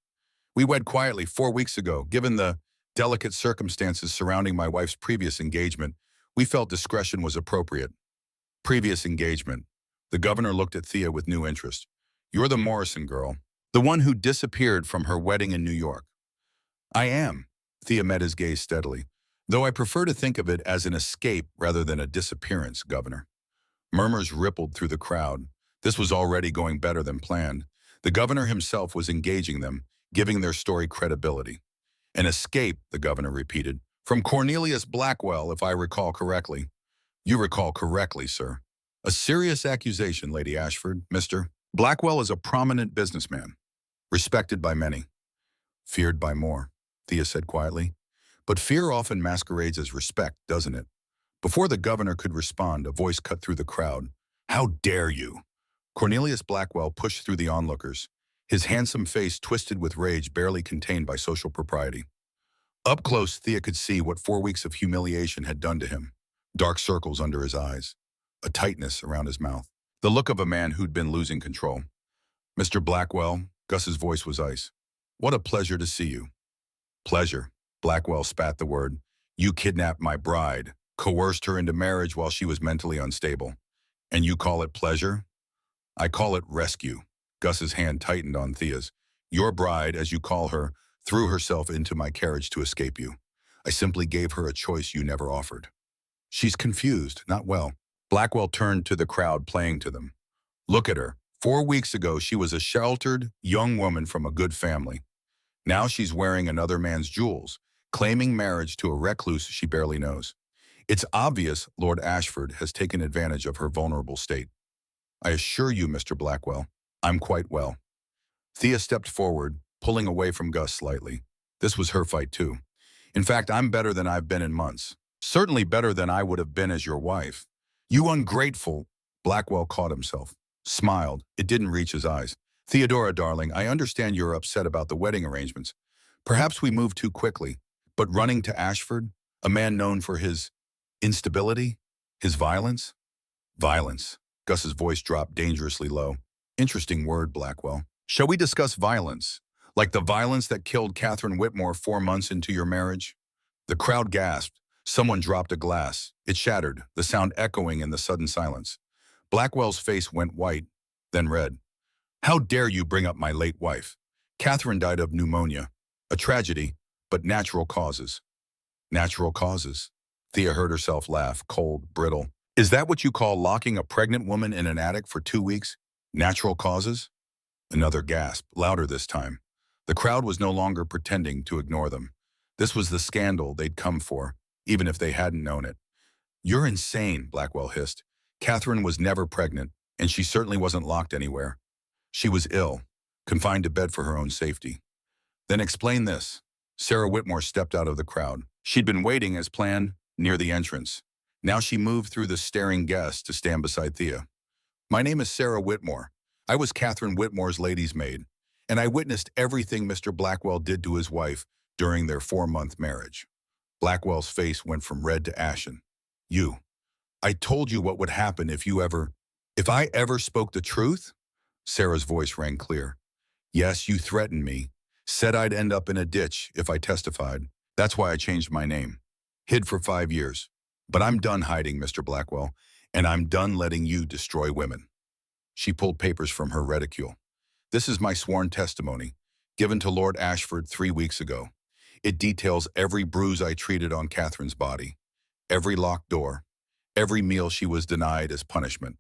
We wed quietly 4 weeks ago. Given the delicate circumstances surrounding my wife's previous engagement, we felt discretion was appropriate." "Previous engagement." The governor looked at Thea with new interest. "You're the Morrison girl, the one who disappeared from her wedding in New York." "I am." Thea met his gaze steadily. "Though I prefer to think of it as an escape rather than a disappearance, Governor." Murmurs rippled through the crowd. This was already going better than planned. The governor himself was engaging them, giving their story credibility. "An escape," the governor repeated. "From Cornelius Blackwell, if I recall correctly." "You recall correctly, sir." "A serious accusation, Lady Ashford, Mr. Blackwell is a prominent businessman, respected by many, feared by more," Thea said quietly. "But fear often masquerades as respect, doesn't it?" Before the governor could respond, a voice cut through the crowd. "How dare you!" Cornelius Blackwell pushed through the onlookers, his handsome face twisted with rage barely contained by social propriety. Up close, Thea could see what 4 weeks of humiliation had done to him. Dark circles under his eyes, a tightness around his mouth, the look of a man who'd been losing control. "Mr. Blackwell," Gus's voice was ice. "What a pleasure to see you." "Pleasure," Blackwell spat the word. "You kidnapped my bride, coerced her into marriage while she was mentally unstable. And you call it pleasure?" "I call it rescue." Gus's hand tightened on Thea's. "Your bride, as you call her, threw herself into my carriage to escape you. I simply gave her a choice you never offered." "She's confused, not well." Blackwell turned to the crowd, playing to them. "Look at her. 4 weeks ago, she was a sheltered, young woman from a good family. Now she's wearing another man's jewels, claiming marriage to a recluse she barely knows. It's obvious Lord Ashford has taken advantage of her vulnerable state. I assure you, Mr. Blackwell, I'm quite well." Thea stepped forward, pulling away from Gus slightly. This was her fight too. "In fact, I'm better than I've been in months. Certainly better than I would have been as your wife." "You ungrateful!" Blackwell caught himself, smiled. It didn't reach his eyes. "Theodora, darling, I understand you're upset about the wedding arrangements. Perhaps we moved too quickly. But running to Ashford, a man known for his instability, his violence?" "Violence." Gus's voice dropped dangerously low. "Interesting word, Blackwell. Shall we discuss violence? Like the violence that killed Catherine Whitmore 4 months into your marriage?" The crowd gasped. Someone dropped a glass. It shattered, the sound echoing in the sudden silence. Blackwell's face went white, then red. How dare you bring up my late wife? Catherine died of pneumonia. A tragedy, but natural causes. Natural causes. Thea heard herself laugh, cold, brittle. Is that what you call locking a pregnant woman in an attic for 2 weeks? Natural causes? Another gasp, louder this time. The crowd was no longer pretending to ignore them. This was the scandal they'd come for, even if they hadn't known it. You're insane, Blackwell hissed. Catherine was never pregnant, and she certainly wasn't locked anywhere. She was ill, confined to bed for her own safety. Then explain this. Sarah Whitmore stepped out of the crowd. She'd been waiting as planned, near the entrance. Now she moved through the staring guests to stand beside Thea. My name is Sarah Whitmore. I was Catherine Whitmore's lady's maid, and I witnessed everything Mr. Blackwell did to his wife during their 4-month marriage. Blackwell's face went from red to ashen. I told you what would happen if I ever spoke the truth? Sarah's voice rang clear. Yes, you threatened me. Said I'd end up in a ditch if I testified. That's why I changed my name. Hid for 5 years. But I'm done hiding, Mr. Blackwell, and I'm done letting you destroy women. She pulled papers from her reticule. This is my sworn testimony, given to Lord Ashford 3 weeks ago. It details every bruise I treated on Catherine's body, every locked door, every meal she was denied as punishment,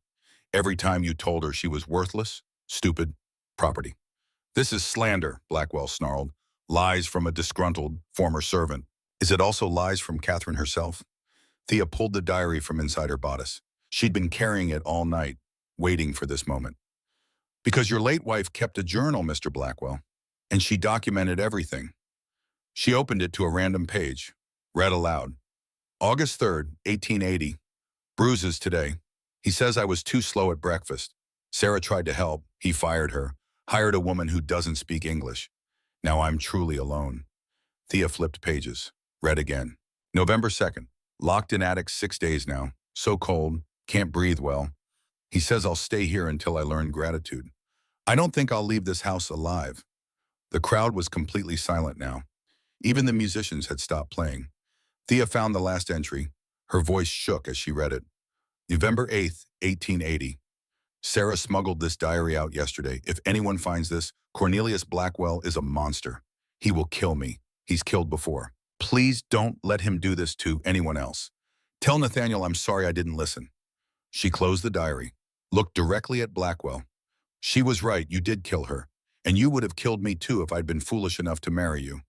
every time you told her she was worthless, stupid, property. This is slander, Blackwell snarled. Lies from a disgruntled former servant. Is it also lies from Catherine herself? Thea pulled the diary from inside her bodice. She'd been carrying it all night, waiting for this moment. Because your late wife kept a journal, Mr. Blackwell, and she documented everything. She opened it to a random page, read aloud. August 3rd, 1880. Bruises today. He says I was too slow at breakfast. Sarah tried to help. He fired her. Hired a woman who doesn't speak English. Now I'm truly alone. Thea flipped pages. Read again. November 2nd. Locked in attic 6 days now. So cold. Can't breathe well. He says I'll stay here until I learn gratitude. I don't think I'll leave this house alive. The crowd was completely silent now. Even the musicians had stopped playing. Thea found the last entry. Her voice shook as she read it. November 8th, 1880. Sarah smuggled this diary out yesterday. If anyone finds this, Cornelius Blackwell is a monster. He will kill me. He's killed before. Please don't let him do this to anyone else. Tell Nathaniel I'm sorry I didn't listen. She closed the diary, looked directly at Blackwell. She was right, you did kill her. And you would have killed me too if I'd been foolish enough to marry you.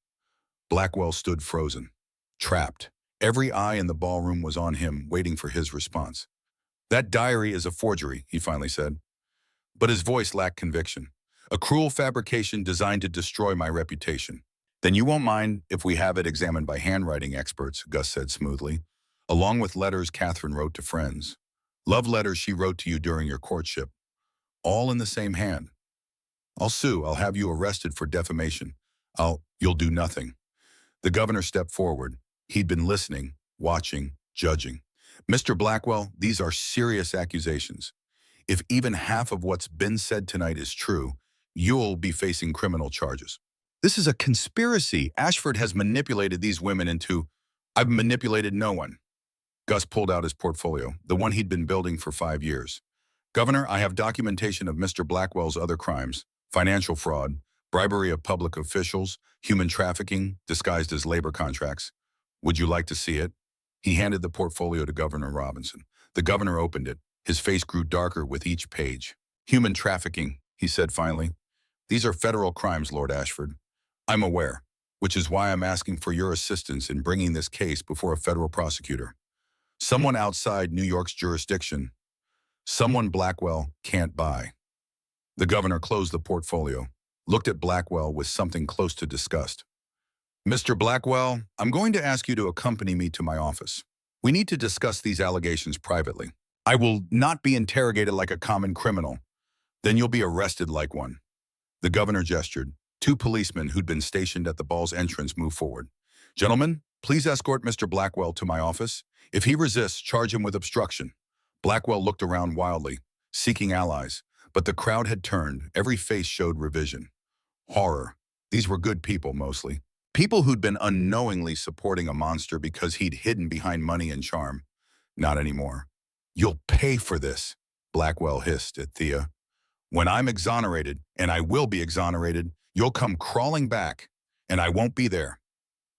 Blackwell stood frozen, trapped. Every eye in the ballroom was on him, waiting for his response. That diary is a forgery, he finally said. But his voice lacked conviction. A cruel fabrication designed to destroy my reputation. Then you won't mind if we have it examined by handwriting experts, Gus said smoothly, along with letters Catherine wrote to friends. Love letters she wrote to you during your courtship. All in the same hand. I'll sue. I'll have you arrested for defamation. You'll do nothing. The governor stepped forward. He'd been listening, watching, judging. Mr. Blackwell, these are serious accusations. If even half of what's been said tonight is true, you'll be facing criminal charges. This is a conspiracy. Ashford has manipulated these women into... I've manipulated no one. Gus pulled out his portfolio, the one he'd been building for 5 years. Governor, I have documentation of Mr. Blackwell's other crimes, financial fraud, bribery of public officials, human trafficking disguised as labor contracts. Would you like to see it? He handed the portfolio to Governor Robinson. The governor opened it. His face grew darker with each page. Human trafficking, he said finally. These are federal crimes, Lord Ashford. I'm aware, which is why I'm asking for your assistance in bringing this case before a federal prosecutor. Someone outside New York's jurisdiction. Someone Blackwell can't buy. The governor closed the portfolio, looked at Blackwell with something close to disgust. Mr. Blackwell, I'm going to ask you to accompany me to my office. We need to discuss these allegations privately. I will not be interrogated like a common criminal. Then you'll be arrested like one. The governor gestured. 2 policemen who'd been stationed at the ball's entrance moved forward. Gentlemen, please escort Mr. Blackwell to my office. If he resists, charge him with obstruction. Blackwell looked around wildly, seeking allies, but the crowd had turned. Every face showed revision. Horror. These were good people, mostly. People who'd been unknowingly supporting a monster because he'd hidden behind money and charm. Not anymore. "You'll pay for this," Blackwell hissed at Thea. "When I'm exonerated, and I will be exonerated, you'll come crawling back, and I won't be there."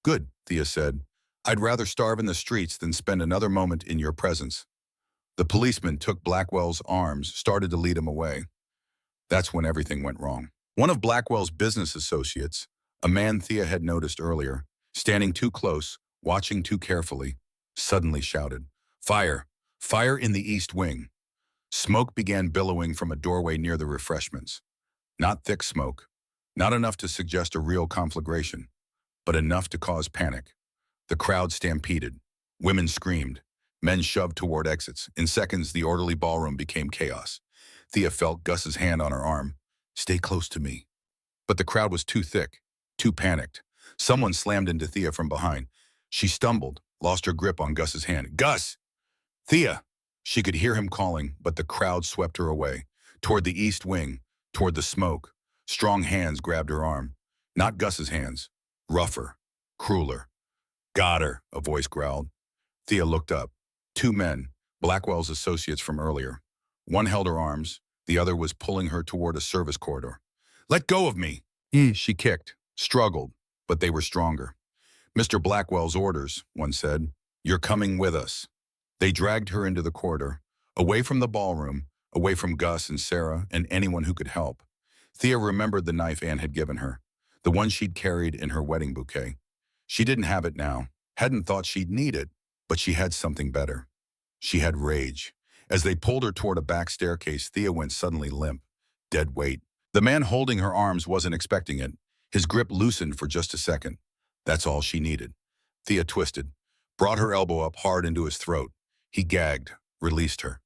"Good," Thea said. "I'd rather starve in the streets than spend another moment in your presence." The policeman took Blackwell's arms, started to lead him away. That's when everything went wrong. One of Blackwell's business associates, a man Thea had noticed earlier, standing too close, watching too carefully, suddenly shouted, "Fire! Fire in the East Wing!" Smoke began billowing from a doorway near the refreshments. Not thick smoke, not enough to suggest a real conflagration, but enough to cause panic. The crowd stampeded. Women screamed. Men shoved toward exits. In seconds, the orderly ballroom became chaos. Thea felt Gus's hand on her arm. "Stay close to me." But the crowd was too thick, too panicked. Someone slammed into Thea from behind. She stumbled, lost her grip on Gus's hand. "Gus! Thea!" She could hear him calling, but the crowd swept her away. Toward the East Wing, toward the smoke. Strong hands grabbed her arm. Not Gus's hands. Rougher, crueler. "Got her," a voice growled. Thea looked up. Two men, Blackwell's associates from earlier. One held her arms, the other was pulling her toward a service corridor. "Let go of me!" She kicked, struggled, but they were stronger. "Mr. Blackwell's orders," one said. "You're coming with us." They dragged her into the corridor, away from the ballroom, away from Gus and Sarah and anyone who could help. Thea remembered the knife Anne had given her, the one she'd carried in her wedding bouquet. She didn't have it now, hadn't thought she'd need it, but she had something better. She had rage. As they pulled her toward a back staircase, Thea went suddenly limp, dead weight. The man holding her arms wasn't expecting it. His grip loosened for just a second. That's all she needed. Thea twisted, brought her elbow up hard into his throat. He gagged, released her.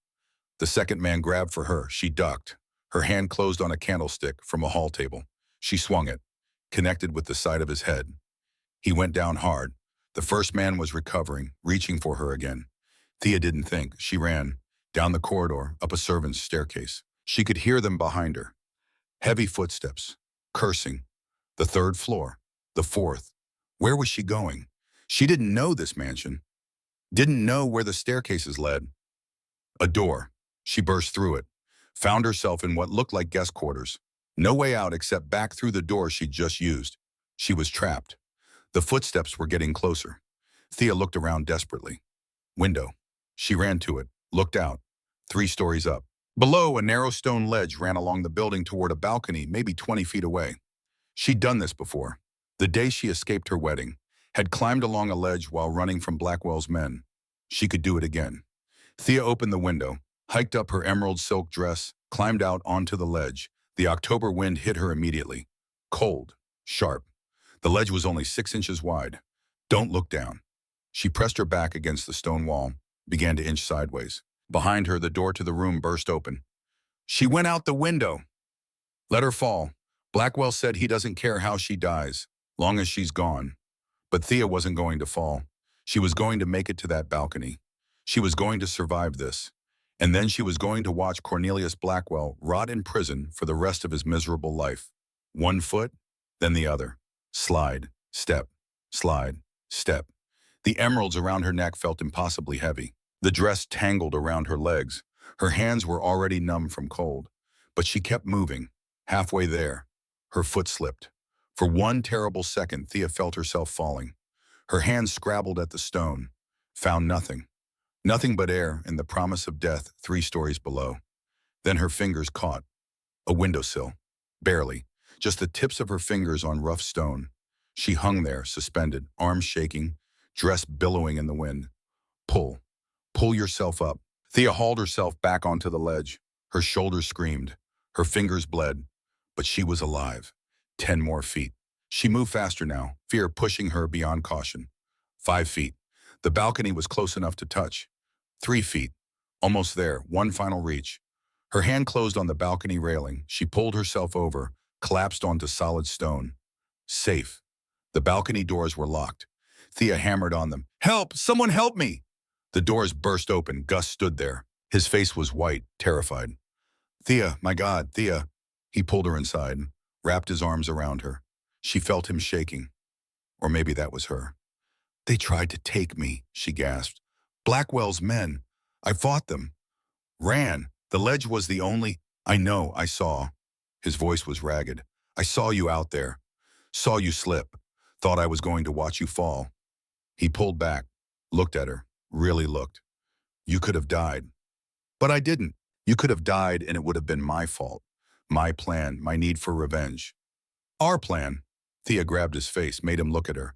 The second man grabbed for her. She ducked. Her hand closed on a candlestick from a hall table. She swung it, connected with the side of his head. He went down hard. The first man was recovering, reaching for her again. Thea didn't think. She ran, down the corridor, up a servant's staircase. She could hear them behind her. Heavy footsteps, cursing. The third floor, the fourth. Where was she going? She didn't know this mansion. Didn't know where the staircases led. A door. She burst through it, found herself in what looked like guest quarters. No way out except back through the door she'd just used. She was trapped. The footsteps were getting closer. Thea looked around desperately. Window. She ran to it, looked out. 3 stories up. Below, a narrow stone ledge ran along the building toward a balcony maybe 20 feet away. She'd done this before. The day she escaped her wedding, had climbed along a ledge while running from Blackwell's men. She could do it again. Thea opened the window, hiked up her emerald silk dress, climbed out onto the ledge. The October wind hit her immediately. Cold, sharp. The ledge was only 6 inches wide. "Don't look down." She pressed her back against the stone wall, began to inch sideways. Behind her, the door to the room burst open. She went out the window. Let her fall. Blackwell said he doesn't care how she dies, long as she's gone. But Thea wasn't going to fall. She was going to make it to that balcony. She was going to survive this. And then she was going to watch Cornelius Blackwell rot in prison for the rest of his miserable life. One foot, then the other. Slide, step, slide, step. The emeralds around her neck felt impossibly heavy. The dress tangled around her legs. Her hands were already numb from cold. But she kept moving. Halfway there, her foot slipped. For one terrible second, Thea felt herself falling. Her hands scrabbled at the stone, found nothing. Nothing but air and the promise of death 3 stories below. Then her fingers caught a windowsill. Barely, just the tips of her fingers on rough stone. She hung there, suspended, arms shaking, dress billowing in the wind. Pull. Pull yourself up. Thea hauled herself back onto the ledge. Her shoulders screamed. Her fingers bled. But she was alive. 10 more feet. She moved faster now, fear pushing her beyond caution. 5 feet. The balcony was close enough to touch. 3 feet. Almost there, one final reach. Her hand closed on the balcony railing. She pulled herself over, collapsed onto solid stone. Safe. The balcony doors were locked. Thea hammered on them. "Help! Someone help me!" The doors burst open. Gus stood there. His face was white, terrified. "Thea, my God, Thea." He pulled her inside, wrapped his arms around her. She felt him shaking. Or maybe that was her. They tried to take me, she gasped. Blackwell's men. I fought them. Ran. The ledge was the only. I know, I saw. His voice was ragged. I saw you out there. Saw you slip. Thought I was going to watch you fall. He pulled back, looked at her, really looked. You could have died. But I didn't. You could have died and it would have been my fault. My plan, my need for revenge. Our plan. Thea grabbed his face, made him look at her.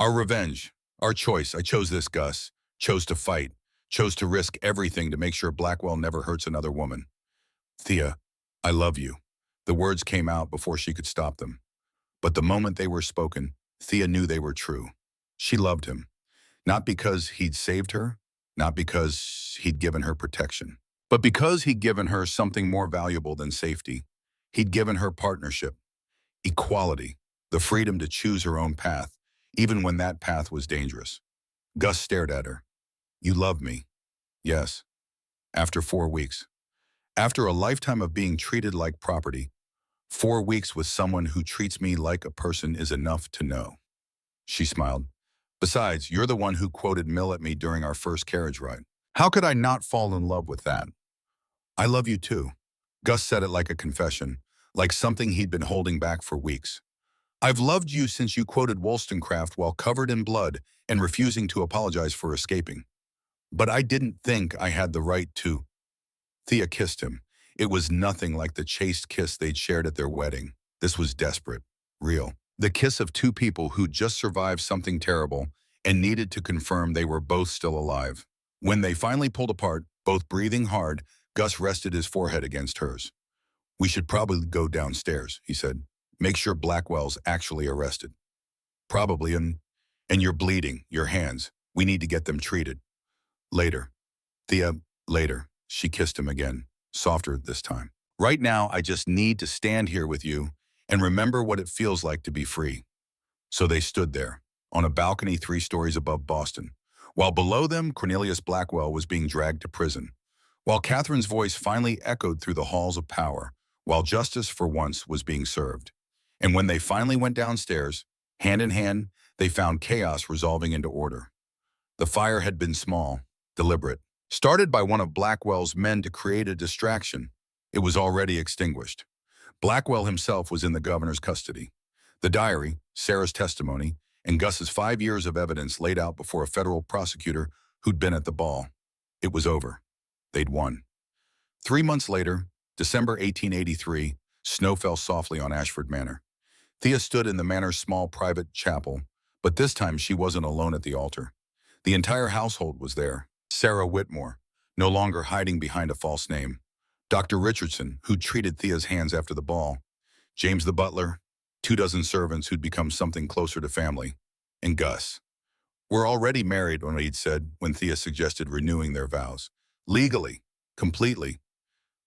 Our revenge. Our choice. I chose this, Gus. Chose to fight. Chose to risk everything to make sure Blackwell never hurts another woman. Thea, I love you. The words came out before she could stop them. But the moment they were spoken, Thea knew they were true. She loved him. Not because he'd saved her, not because he'd given her protection, but because he'd given her something more valuable than safety. He'd given her partnership, equality, the freedom to choose her own path, even when that path was dangerous. Gus stared at her. You love me. Yes. After 4 weeks. After a lifetime of being treated like property, 4 weeks with someone who treats me like a person is enough to know. She smiled. Besides, you're the one who quoted Mill at me during our first carriage ride. How could I not fall in love with that? I love you too. Gus said it like a confession, like something he'd been holding back for weeks. I've loved you since you quoted Wollstonecraft while covered in blood and refusing to apologize for escaping. But I didn't think I had the right to. Thea kissed him. It was nothing like the chaste kiss they'd shared at their wedding. This was desperate, real. The kiss of two people who'd just survived something terrible and needed to confirm they were both still alive. When they finally pulled apart, both breathing hard, Gus rested his forehead against hers. We should probably go downstairs, he said. Make sure Blackwell's actually arrested. Probably, and you're bleeding, your hands. We need to get them treated. Later. Thea, later. She kissed him again, softer this time. Right now, I just need to stand here with you and remember what it feels like to be free. So they stood there, on a balcony 3 stories above Boston, while below them Cornelius Blackwell was being dragged to prison, while Catherine's voice finally echoed through the halls of power, while justice for once was being served. And when they finally went downstairs, hand in hand, they found chaos resolving into order. The fire had been small, deliberate, started by one of Blackwell's men to create a distraction. It was already extinguished. Blackwell himself was in the governor's custody. The diary, Sarah's testimony, and Gus's 5 years of evidence laid out before a federal prosecutor who'd been at the ball. It was over. They'd won. 3 months later, December 1883, snow fell softly on Ashford Manor. Thea stood in the manor's small private chapel, but this time she wasn't alone at the altar. The entire household was there. Sarah Whitmore, no longer hiding behind a false name. Dr. Richardson, who'd treated Thea's hands after the ball. James the butler, 24 servants who'd become something closer to family. And Gus. We're already married, he'd said when Thea suggested renewing their vows. Legally. Completely.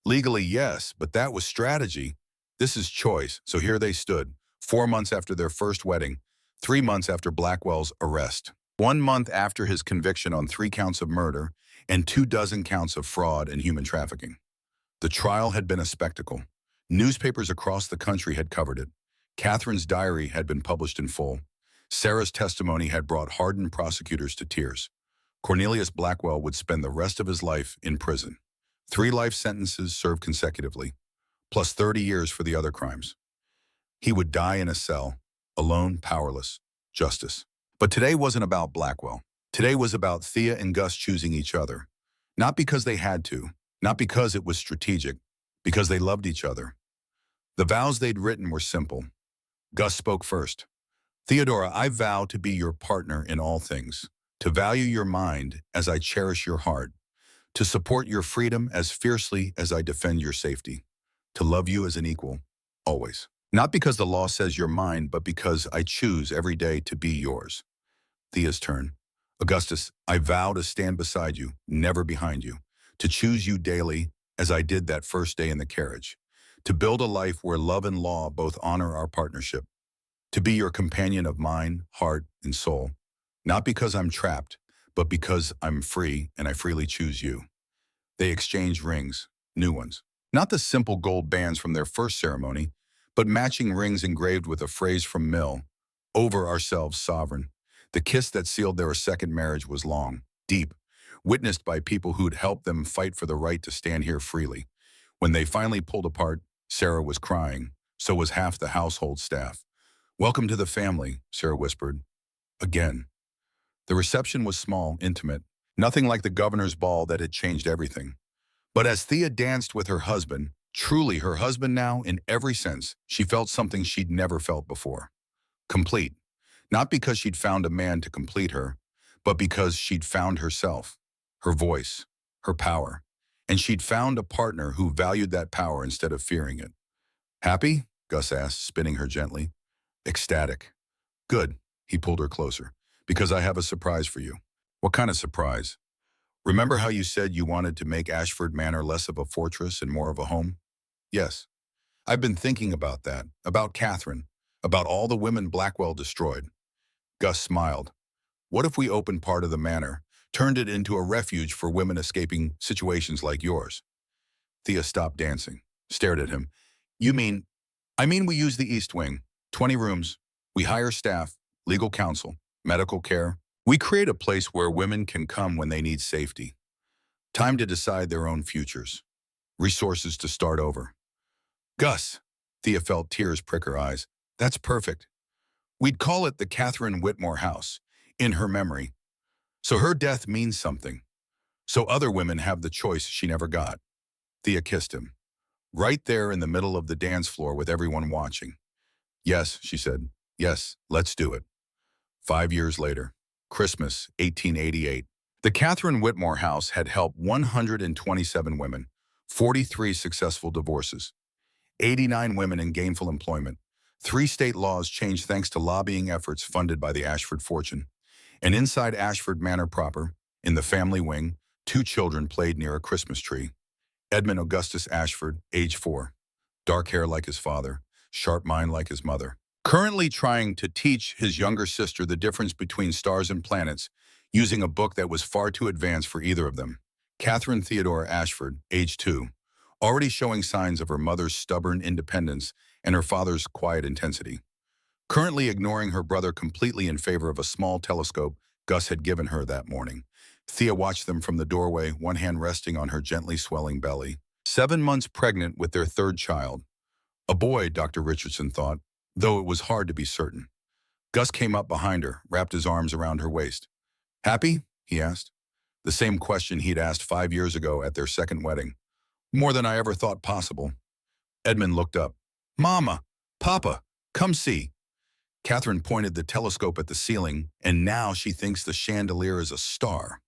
Legally, yes, but that was strategy. This is choice. So here they stood, 4 months after their first wedding, 3 months after Blackwell's arrest, 1 month after his conviction on 3 counts of murder and 24 counts of fraud and human trafficking. The trial had been a spectacle. Newspapers across the country had covered it. Catherine's diary had been published in full. Sarah's testimony had brought hardened prosecutors to tears. Cornelius Blackwell would spend the rest of his life in prison. 3 life sentences served consecutively, plus 30 years for the other crimes. He would die in a cell, alone, powerless. Justice. But today wasn't about Blackwell. Today was about Thea and Gus choosing each other. Not because they had to, not because it was strategic, because they loved each other. The vows they'd written were simple. Gus spoke first. Theodora, I vow to be your partner in all things, to value your mind as I cherish your heart, to support your freedom as fiercely as I defend your safety, to love you as an equal, always. Not because the law says you're mine, but because I choose every day to be yours. Thea's turn. Augustus, I vow to stand beside you, never behind you, to choose you daily as I did that first day in the carriage, to build a life where love and law both honor our partnership, to be your companion of mind, heart, and soul, not because I'm trapped, but because I'm free and I freely choose you. They exchanged rings, new ones, not the simple gold bands from their first ceremony, but matching rings engraved with a phrase from Mill, over ourselves sovereign. The kiss that sealed their second marriage was long, deep, witnessed by people who'd helped them fight for the right to stand here freely. When they finally pulled apart, Sarah was crying. So was half the household staff. "Welcome to the family," Sarah whispered. Again. The reception was small, intimate, nothing like the governor's ball that had changed everything. But as Thea danced with her husband, truly her husband now in every sense, she felt something she'd never felt before. Complete. Not because she'd found a man to complete her, but because she'd found herself, her voice, her power. And she'd found a partner who valued that power instead of fearing it. "Happy?" Gus asked, spinning her gently. "Ecstatic." "Good." He pulled her closer. "Because I have a surprise for you." "What kind of surprise?" "Remember how you said you wanted to make Ashford Manor less of a fortress and more of a home?" "Yes. I've been thinking about that, about Catherine, about all the women Blackwell destroyed." Gus smiled. "What if we opened part of the manor, turned it into a refuge for women escaping situations like yours?" Thea stopped dancing, stared at him. "You mean—" "I mean we use the East Wing, 20 rooms. We hire staff, legal counsel, medical care. We create a place where women can come when they need safety. Time to decide their own futures. Resources to start over." "Gus," Thea felt tears prick her eyes. "That's perfect. We'd call it the Catherine Whitmore House, in her memory. So her death means something. So other women have the choice she never got." Thea kissed him. Right there in the middle of the dance floor with everyone watching. "Yes," she said. "Yes, let's do it." 5 years later, Christmas, 1888. The Catherine Whitmore House had helped 127 women, 43 successful divorces, 89 women in gainful employment. 3 state laws changed thanks to lobbying efforts funded by the Ashford fortune. And inside Ashford Manor proper, in the family wing, 2 children played near a Christmas tree. Edmund Augustus Ashford, age 4. Dark hair like his father, sharp mind like his mother. Currently trying to teach his younger sister the difference between stars and planets, using a book that was far too advanced for either of them. Catherine Theodora Ashford, age 2. Already showing signs of her mother's stubborn independence and her father's quiet intensity. Currently ignoring her brother completely in favor of a small telescope Gus had given her that morning. Thea watched them from the doorway, one hand resting on her gently swelling belly. 7 months pregnant with their 3rd child. A boy, Dr. Richardson thought, though it was hard to be certain. Gus came up behind her, wrapped his arms around her waist. "Happy?" he asked. The same question he'd asked 5 years ago at their second wedding. "More than I ever thought possible." Edmund looked up. "Mama! Papa! Come see!" Catherine pointed the telescope at the ceiling, and now she thinks the chandelier is a star.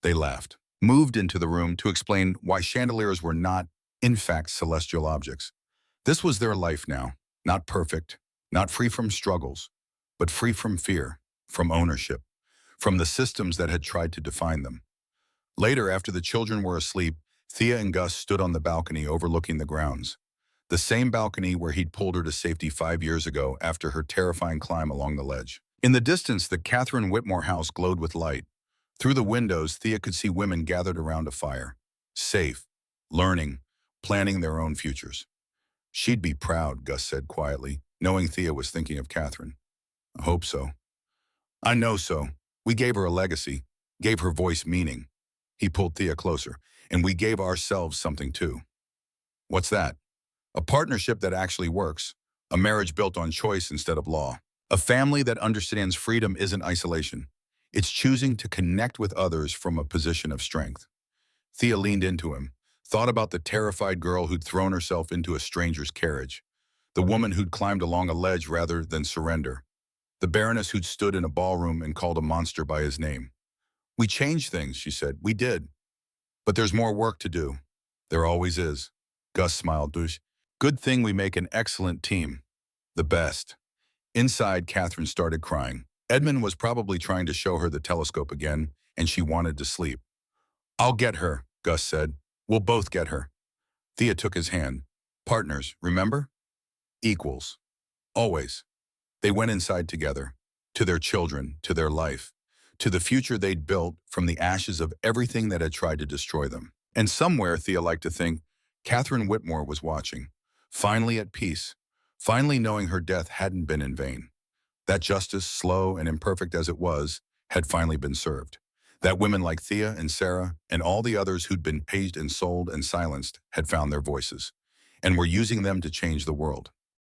They laughed, moved into the room to explain why chandeliers were not, in fact, celestial objects. This was their life now, not perfect, not free from struggles, but free from fear, from ownership, from the systems that had tried to define them. Later, after the children were asleep, Thea and Gus stood on the balcony overlooking the grounds. The same balcony where he'd pulled her to safety 5 years ago after her terrifying climb along the ledge. In the distance, the Catherine Whitmore house glowed with light. Through the windows, Thea could see women gathered around a fire, safe, learning, planning their own futures. "She'd be proud," Gus said quietly, knowing Thea was thinking of Catherine. "I hope so." "I know so. We gave her a legacy, gave her voice meaning." He pulled Thea closer. "And we gave ourselves something too." "What's that?" "A partnership that actually works. A marriage built on choice instead of law. A family that understands freedom isn't isolation. It's choosing to connect with others from a position of strength." Thea leaned into him, thought about the terrified girl who'd thrown herself into a stranger's carriage, the woman who'd climbed along a ledge rather than surrender, the baroness who'd stood in a ballroom and called a monster by his name. "We changed things," she said. "We did. But there's more work to do." "There always is." Gus smiled. "Good thing we make an excellent team. The best." Inside, Catherine started crying. Edmund was probably trying to show her the telescope again, and she wanted to sleep. "I'll get her," Gus said. "We'll both get her." Thea took his hand. "Partners, remember? Equals. Always." They went inside together, to their children, to their life, to the future they'd built from the ashes of everything that had tried to destroy them. And somewhere, Thea liked to think, Catherine Whitmore was watching, finally at peace, finally knowing her death hadn't been in vain. That justice, slow and imperfect as it was, had finally been served. That women like Thea and Sarah and all the others who'd been paged and sold and silenced had found their voices and were using them to change the world.